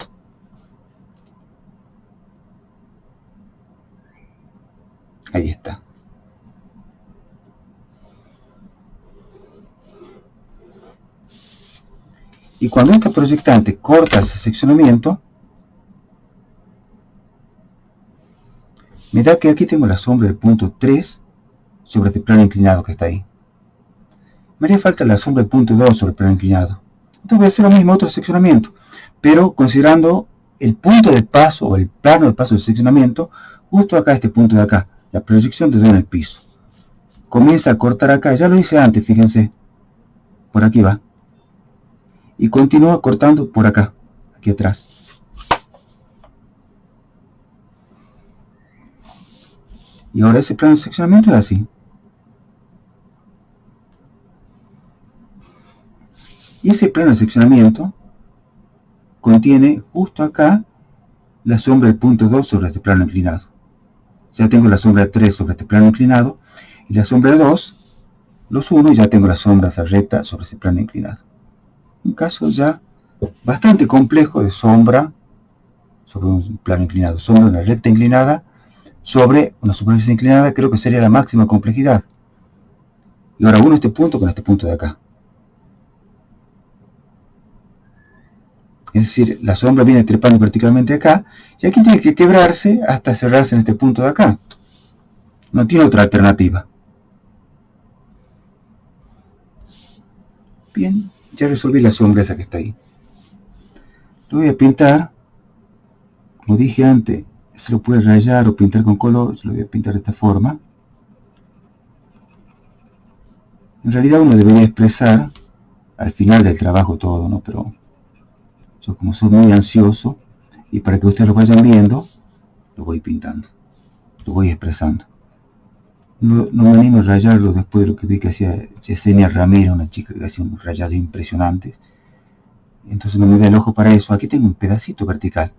[SPEAKER 1] Ahí está. Y cuando esta proyectante corta ese seccionamiento, me da que aquí tengo la sombra del punto 3 sobre este plano inclinado que está ahí. me haría falta la sombra del punto 2 sobre el plano inclinado. Entonces voy a hacer lo mismo, otro seccionamiento, pero considerando el punto de paso o el plano de paso del seccionamiento, justo acá, este punto de acá, la proyección de 2 en el piso. Comienza a cortar acá, ya lo hice antes, fíjense, por aquí va. Y continúa cortando por acá, aquí atrás. Y ahora ese plano de seccionamiento es así. Y ese plano de seccionamiento contiene justo acá la sombra del punto 2 sobre este plano inclinado. Ya tengo la sombra 3 sobre este plano inclinado, y la sombra 2 los uno y ya tengo la sombra recta sobre ese plano inclinado. Un caso ya bastante complejo de sombra sobre un plano inclinado. Sombra de una recta inclinada sobre una superficie inclinada, creo que sería la máxima complejidad. Y ahora uno este punto con este punto de acá. Es decir, la sombra viene trepando verticalmente acá, y aquí tiene que quebrarse hasta cerrarse en este punto de acá. No tiene otra alternativa. Bien, ya resolví la sombra esa que está ahí. Lo voy a pintar, como dije antes, se lo puede rayar o pintar con color, yo lo voy a pintar de esta forma. En realidad uno debería expresar al final del trabajo todo, ¿no? Pero yo, como soy muy ansioso, y para que ustedes lo vayan viendo, lo voy pintando, lo voy expresando. No me animo a rayarlo después de lo que vi que hacía Yesenia Ramírez, una chica que hacía unos rayados impresionantes. Entonces no me da el ojo para eso. Aquí tengo un pedacito vertical.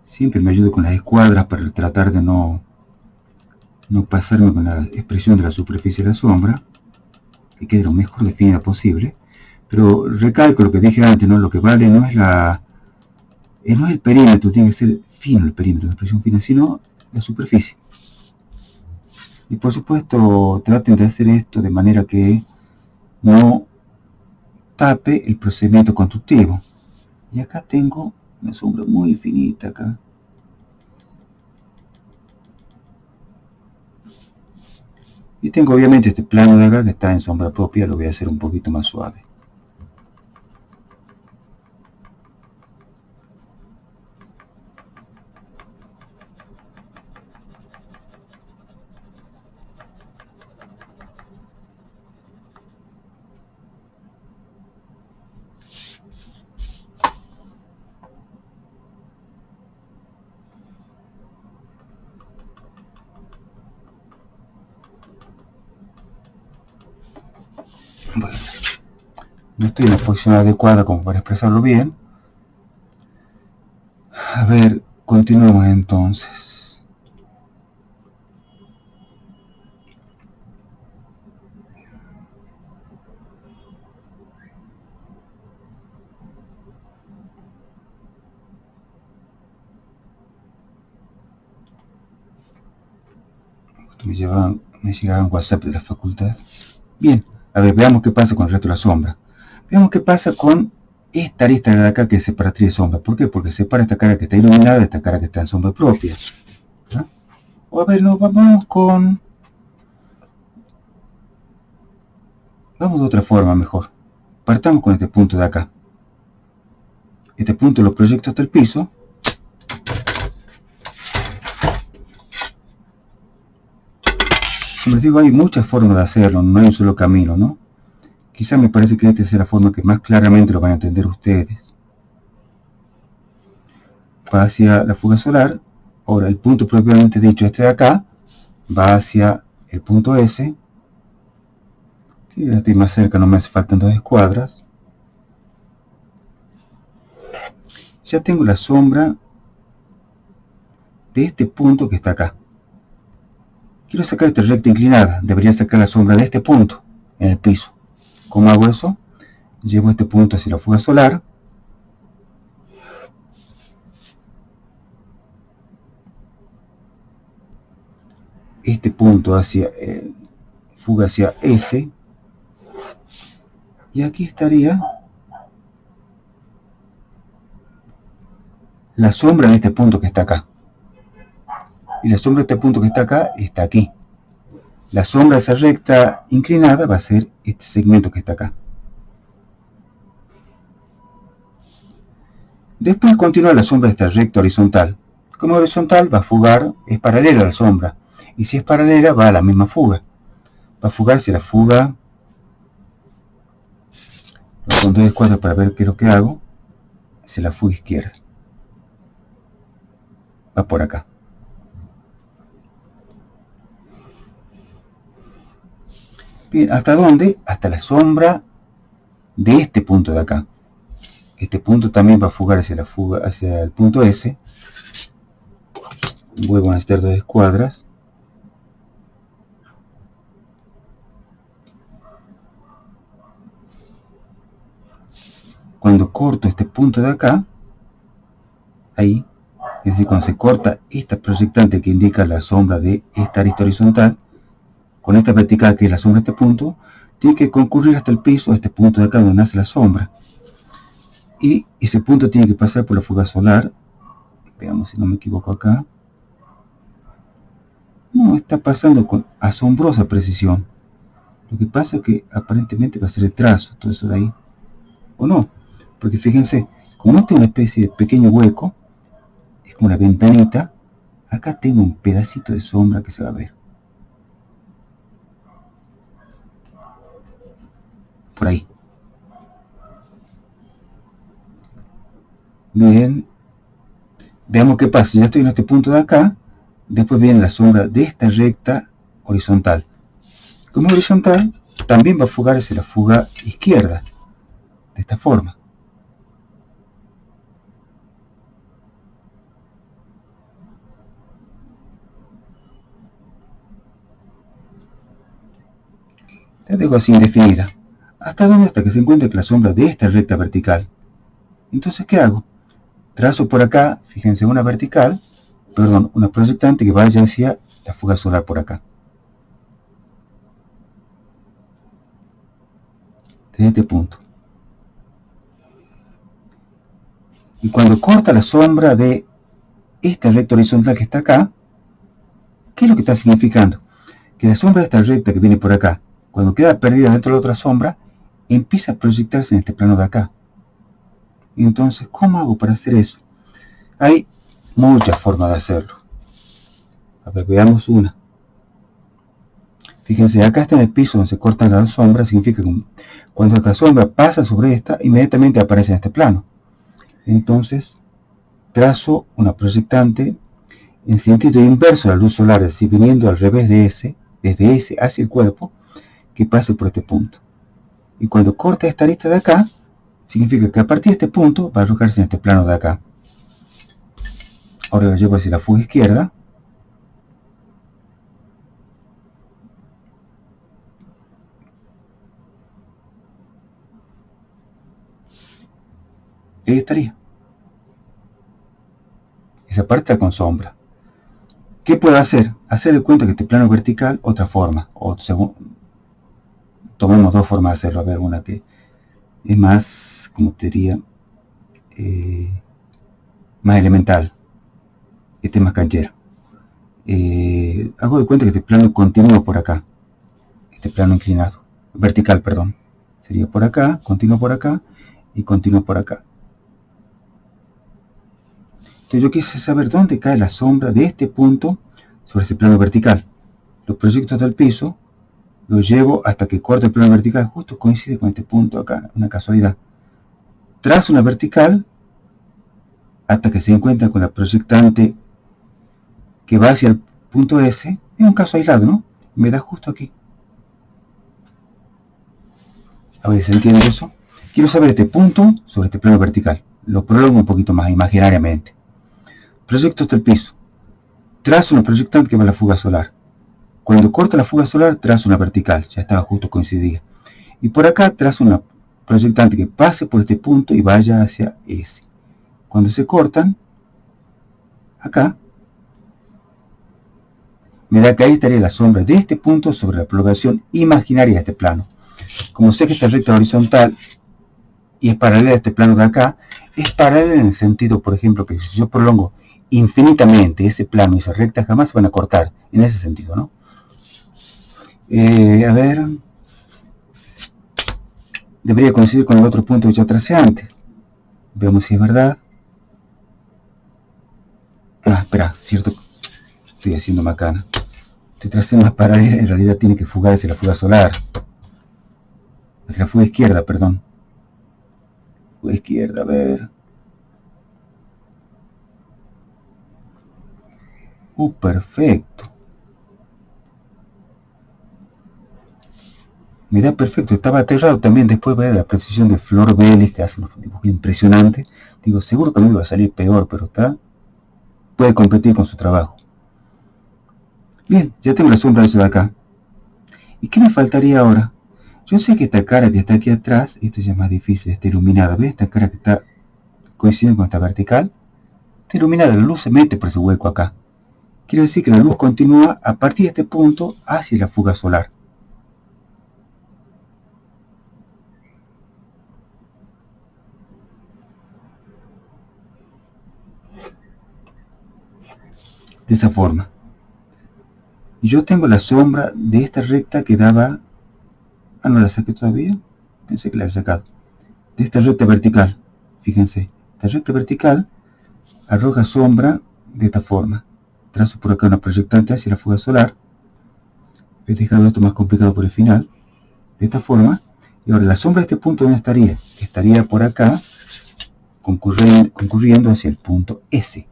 [SPEAKER 1] Siempre me ayudo con las escuadras para tratar de no pasarme con la expresión de la superficie de la sombra, que quede lo mejor definida posible. Pero recalco lo que dije antes, ¿no? Lo que vale no es no es el perímetro, tiene que ser fino el perímetro, la expresión fina, sino la superficie. Y por supuesto traten de hacer esto de manera que no tape el procedimiento constructivo. Y acá tengo una sombra muy finita acá. Y tengo obviamente este plano de acá que está en sombra propia, lo voy a hacer un poquito más suave. Bueno, no estoy en la posición adecuada como para expresarlo bien. A ver, continuemos entonces. Me llegaban WhatsApp de la facultad. Bien, a ver, veamos qué pasa con el resto de la sombra. Veamos qué pasa con esta arista de acá que es separatriz de sombra. ¿Por qué? Porque separa esta cara que está iluminada de esta cara que está en sombra propia. ¿No? O a ver, no, vamos de otra forma mejor. Partamos con este punto de acá. Este punto lo proyecto hasta el piso. Como les digo, hay muchas formas de hacerlo, no hay un solo camino, ¿no? Quizá me parece que esta es la forma que más claramente lo van a entender ustedes. Va hacia la fuga solar. Ahora, el punto propiamente dicho, este de acá, va hacia el punto S. Que ya estoy más cerca, no me hace falta 2 escuadras. Ya tengo la sombra de este punto que está acá. Quiero sacar esta recta inclinada, debería sacar la sombra de este punto. en el piso. ¿Cómo hago eso? Llevo este punto hacia la fuga solar. Este punto hacia fuga hacia S. Y aquí estaría la sombra de este punto que está acá. Y la sombra de este punto que está acá está aquí. La sombra de esa recta inclinada va a ser este segmento que está acá. Después continúa la sombra de esta recta horizontal. Como horizontal va a fugar, es paralela a la sombra. Y si es paralela va a la misma fuga. Va a fugar si la fuga... Con dos escuadras para ver qué es lo que hago. Se la fuga izquierda. Va por acá. Bien, ¿hasta dónde? Hasta la sombra de este punto de acá. Este punto también va a fugar hacia el punto S. Vuelvo a necesitar dos escuadras. Cuando corto este punto de acá, ahí, es decir, cuando se corta esta proyectante que indica la sombra de esta arista horizontal, con esta vertical que es la sombra de este punto, tiene que concurrir hasta el piso, a este punto de acá donde nace la sombra. Y ese punto tiene que pasar por la fuga solar. Veamos si no me equivoco acá. No, está pasando con asombrosa precisión. Lo que pasa es que aparentemente va a ser el trazo, todo eso de ahí. O no, porque fíjense, como este es una especie de pequeño hueco, es como una ventanita, acá tengo un pedacito de sombra que se va a ver. Por ahí. Bien. Veamos qué pasa. Ya estoy en este punto de acá. Después viene la sombra de esta recta horizontal. Como horizontal, también va a fugar hacia la fuga izquierda. De esta forma. La dejo así indefinida. ¿Hasta dónde? Hasta que se encuentre la sombra de esta recta vertical. Entonces, ¿qué hago? Trazo por acá, fíjense, una vertical, perdón, una proyectante que vaya hacia la fuga solar por acá. Desde este punto. Y cuando corta la sombra de esta recta horizontal que está acá, ¿qué es lo que está significando? Que la sombra de esta recta que viene por acá, cuando queda perdida dentro de la otra sombra, empieza a proyectarse en este plano de acá. Y entonces, ¿cómo hago para hacer eso? Hay muchas formas de hacerlo. A ver, veamos una. Fíjense, acá está en el piso donde se cortan las sombras, significa que cuando esta sombra pasa sobre esta, inmediatamente aparece en este plano. Entonces, trazo una proyectante en sentido inverso a la luz solar, es decir, viniendo al revés de S, desde S hacia el cuerpo, que pase por este punto. Y cuando corta esta arista de acá, significa que a partir de este punto va a arrojarse en este plano de acá. Ahora lo llevo hacia la fuga izquierda. Ahí estaría. Esa parte está con sombra. ¿Qué puedo hacer? Hacer de cuenta que este plano vertical, otra forma. O según, tomemos dos formas de hacerlo. A ver, una que es más, como te diría, más elemental. Este es más canchero. Hago de cuenta que este plano continúa por acá. Este plano inclinado. Vertical, perdón. Sería por acá, continúa por acá y continúa por acá. Entonces yo quise saber dónde cae la sombra de este punto sobre ese plano vertical. Lo proyecto hasta el piso, lo llevo hasta que corte el plano vertical, justo coincide con este punto acá, una casualidad. Trazo una vertical hasta que se encuentra con la proyectante que va hacia el punto S, es un caso aislado, ¿no? Me da justo aquí. A ver si se entiende eso. Quiero saber este punto sobre este plano vertical. Lo prolongo un poquito más imaginariamente. Proyecto hasta el piso. Trazo una proyectante que va a la fuga solar. Cuando corta la fuga solar, trazo una vertical. Ya estaba justo coincidida. Y por acá trazo una proyectante que pase por este punto y vaya hacia S. Cuando se cortan, acá, me da que ahí estaría la sombra de este punto sobre la prolongación imaginaria de este plano. Como sé que esta recta horizontal y es paralela a este plano de acá, es paralela en el sentido, por ejemplo, que si yo prolongo infinitamente ese plano y esa recta jamás se van a cortar, en ese sentido, ¿no? A ver, debería coincidir con el otro punto que yo tracé antes. Veamos si es verdad. Ah, espera, cierto, estoy haciendo macana. Estoy trazando una paralela, en realidad tiene que fugar hacia la fuga solar. Hacia la fuga izquierda, perdón. Fuga izquierda, a ver. Perfecto. Me da perfecto. Estaba aterrado también después de ver la precisión de Flor Vélez, que hace un dibujo impresionante. Digo, seguro que me iba a salir peor, pero está. Puede competir con su trabajo. Bien, ya tengo la sombra de eso de acá. ¿Y qué me faltaría ahora? Yo sé que esta cara que está aquí atrás, esto ya es más difícil, está iluminada. ¿Ves? Esta cara que está coincidiendo con esta vertical, está iluminada, la luz se mete por ese hueco acá. Quiere decir que la luz continúa a partir de este punto hacia la fuga solar. De esa forma. Y yo tengo la sombra de esta recta que daba... Ah, no la saqué todavía. Pensé que la había sacado. De esta recta vertical. Fíjense. Esta recta vertical arroja sombra de esta forma. Trazo por acá una proyectante hacia la fuga solar. He dejado esto más complicado por el final. De esta forma. Y ahora la sombra de este punto, ¿dónde estaría? Estaría por acá, concurriendo hacia el punto S.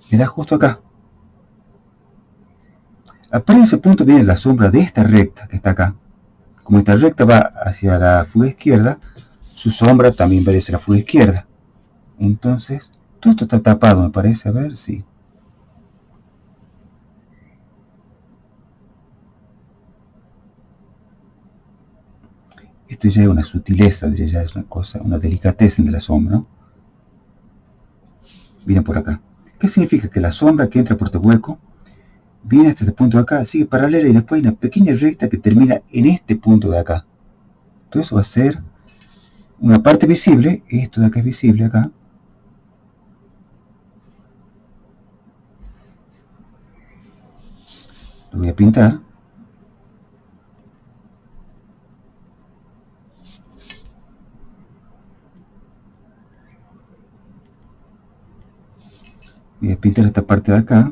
[SPEAKER 1] Me da justo acá. Apenas ese punto viene la sombra de esta recta que está acá. Como esta recta va hacia la fuga izquierda, su sombra también va hacia la fuga izquierda. Entonces, todo esto está tapado, me parece. A ver si... Esto ya es una sutileza, ya es una cosa, una delicadeza de la sombra, ¿no? Viene por acá. ¿Qué significa? Que la sombra que entra por este hueco viene hasta este punto de acá, sigue paralela y después hay una pequeña recta que termina en este punto de acá. Todo eso va a ser una parte visible, esto de acá es visible acá. Lo voy a pintar. Voy a pintar esta parte de acá.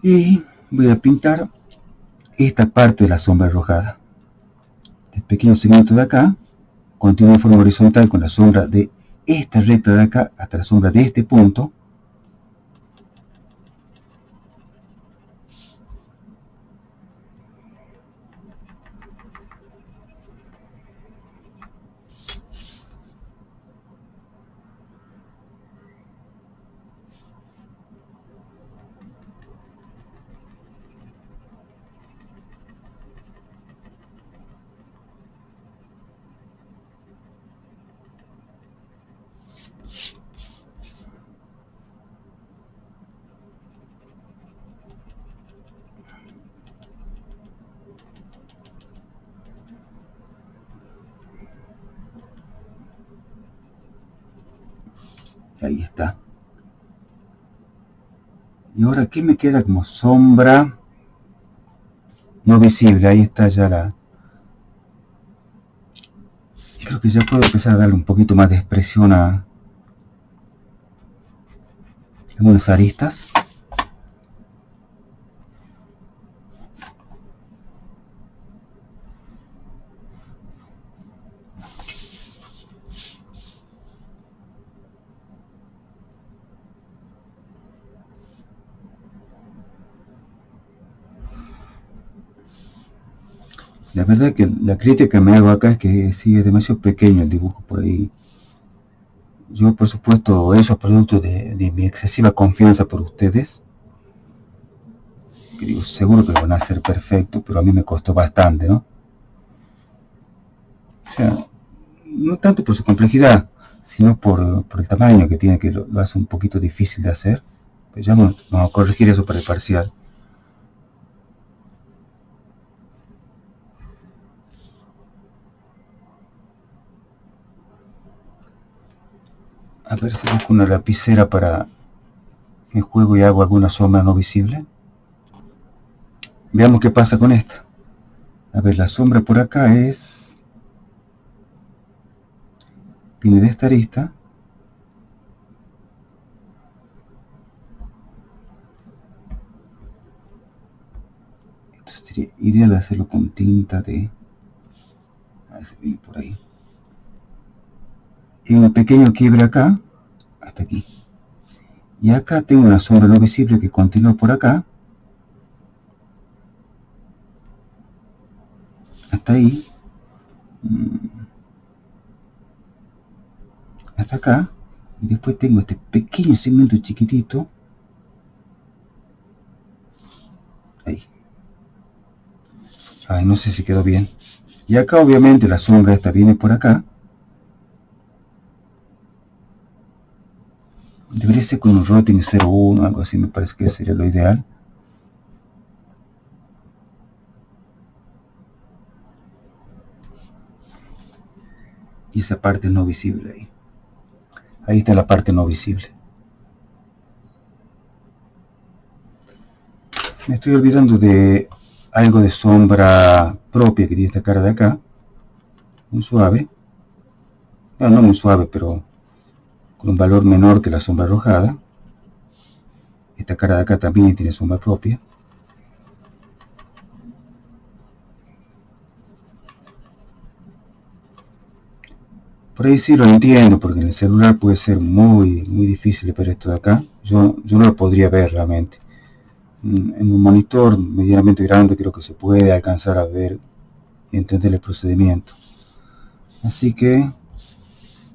[SPEAKER 1] Y voy a pintar esta parte de la sombra arrojada. El pequeño segmento de acá continúa en forma horizontal con la sombra de esta recta de acá hasta la sombra de este punto. Ahí está. Y ahora, ¿qué me queda como sombra no visible? Ahí está ya la... Creo que ya puedo empezar a darle un poquito más de expresión a algunas aristas. La verdad que la crítica que me hago acá es que sí es demasiado pequeño el dibujo por ahí. Yo, por supuesto, eso es producto de mi excesiva confianza por ustedes. Que digo, seguro que van a ser perfectos, pero a mí me costó bastante, ¿no? O sea, no tanto por su complejidad, sino por el tamaño que tiene, que lo hace un poquito difícil de hacer. Pero ya vamos a corregir eso para el parcial. A ver si busco una lapicera para mi juego y hago alguna sombra no visible. Veamos qué pasa con esta. A ver, la sombra por acá viene de esta arista. Entonces sería ideal hacerlo con tinta de... A ver si viene por ahí. Y un pequeño quiebre acá, hasta aquí. Y acá tengo una sombra no visible que continúa por acá. Hasta ahí. Hasta acá. Y después tengo este pequeño segmento chiquitito. Ahí. Ay, no sé si quedó bien. Y acá obviamente la sombra esta viene por acá. Debería ser con un Rotting 01, algo así, me parece que sería lo ideal. Y esa parte no visible ahí. Ahí está la parte no visible. Me estoy olvidando de algo de sombra propia que tiene esta cara de acá. Muy suave. Bueno, no muy suave, pero con un valor menor que la sombra arrojada. Esta cara de acá también tiene sombra propia. Por ahí sí lo entiendo, porque en el celular puede ser muy difícil ver esto de acá. Yo no lo podría ver realmente. En un monitor medianamente grande creo que se puede alcanzar a ver y entender el procedimiento. Así que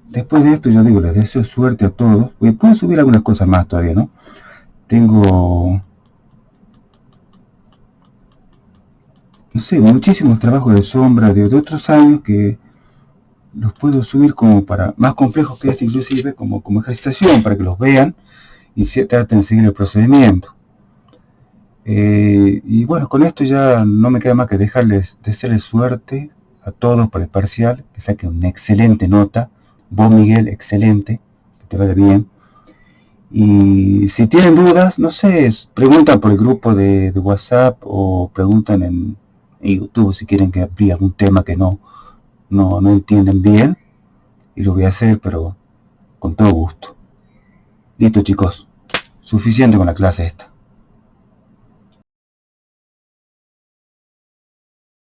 [SPEAKER 1] después de esto yo digo, les deseo suerte a todos. Puedo subir algunas cosas más todavía, ¿no? Tengo, no sé, muchísimos trabajos de sombra de otros años que los puedo subir como para, más complejos que este inclusive, como ejercitación, para que los vean y traten de seguir el procedimiento. Y bueno, con esto ya no me queda más que desearles suerte a todos para el parcial, que saquen una excelente nota. Vos, Miguel, excelente, que te vaya bien. Y si tienen dudas, no sé, preguntan por el grupo de WhatsApp o preguntan en YouTube si quieren que abrí algún tema que no entienden bien. Y lo voy a hacer, pero con todo gusto. Listo, chicos. Suficiente con la clase esta.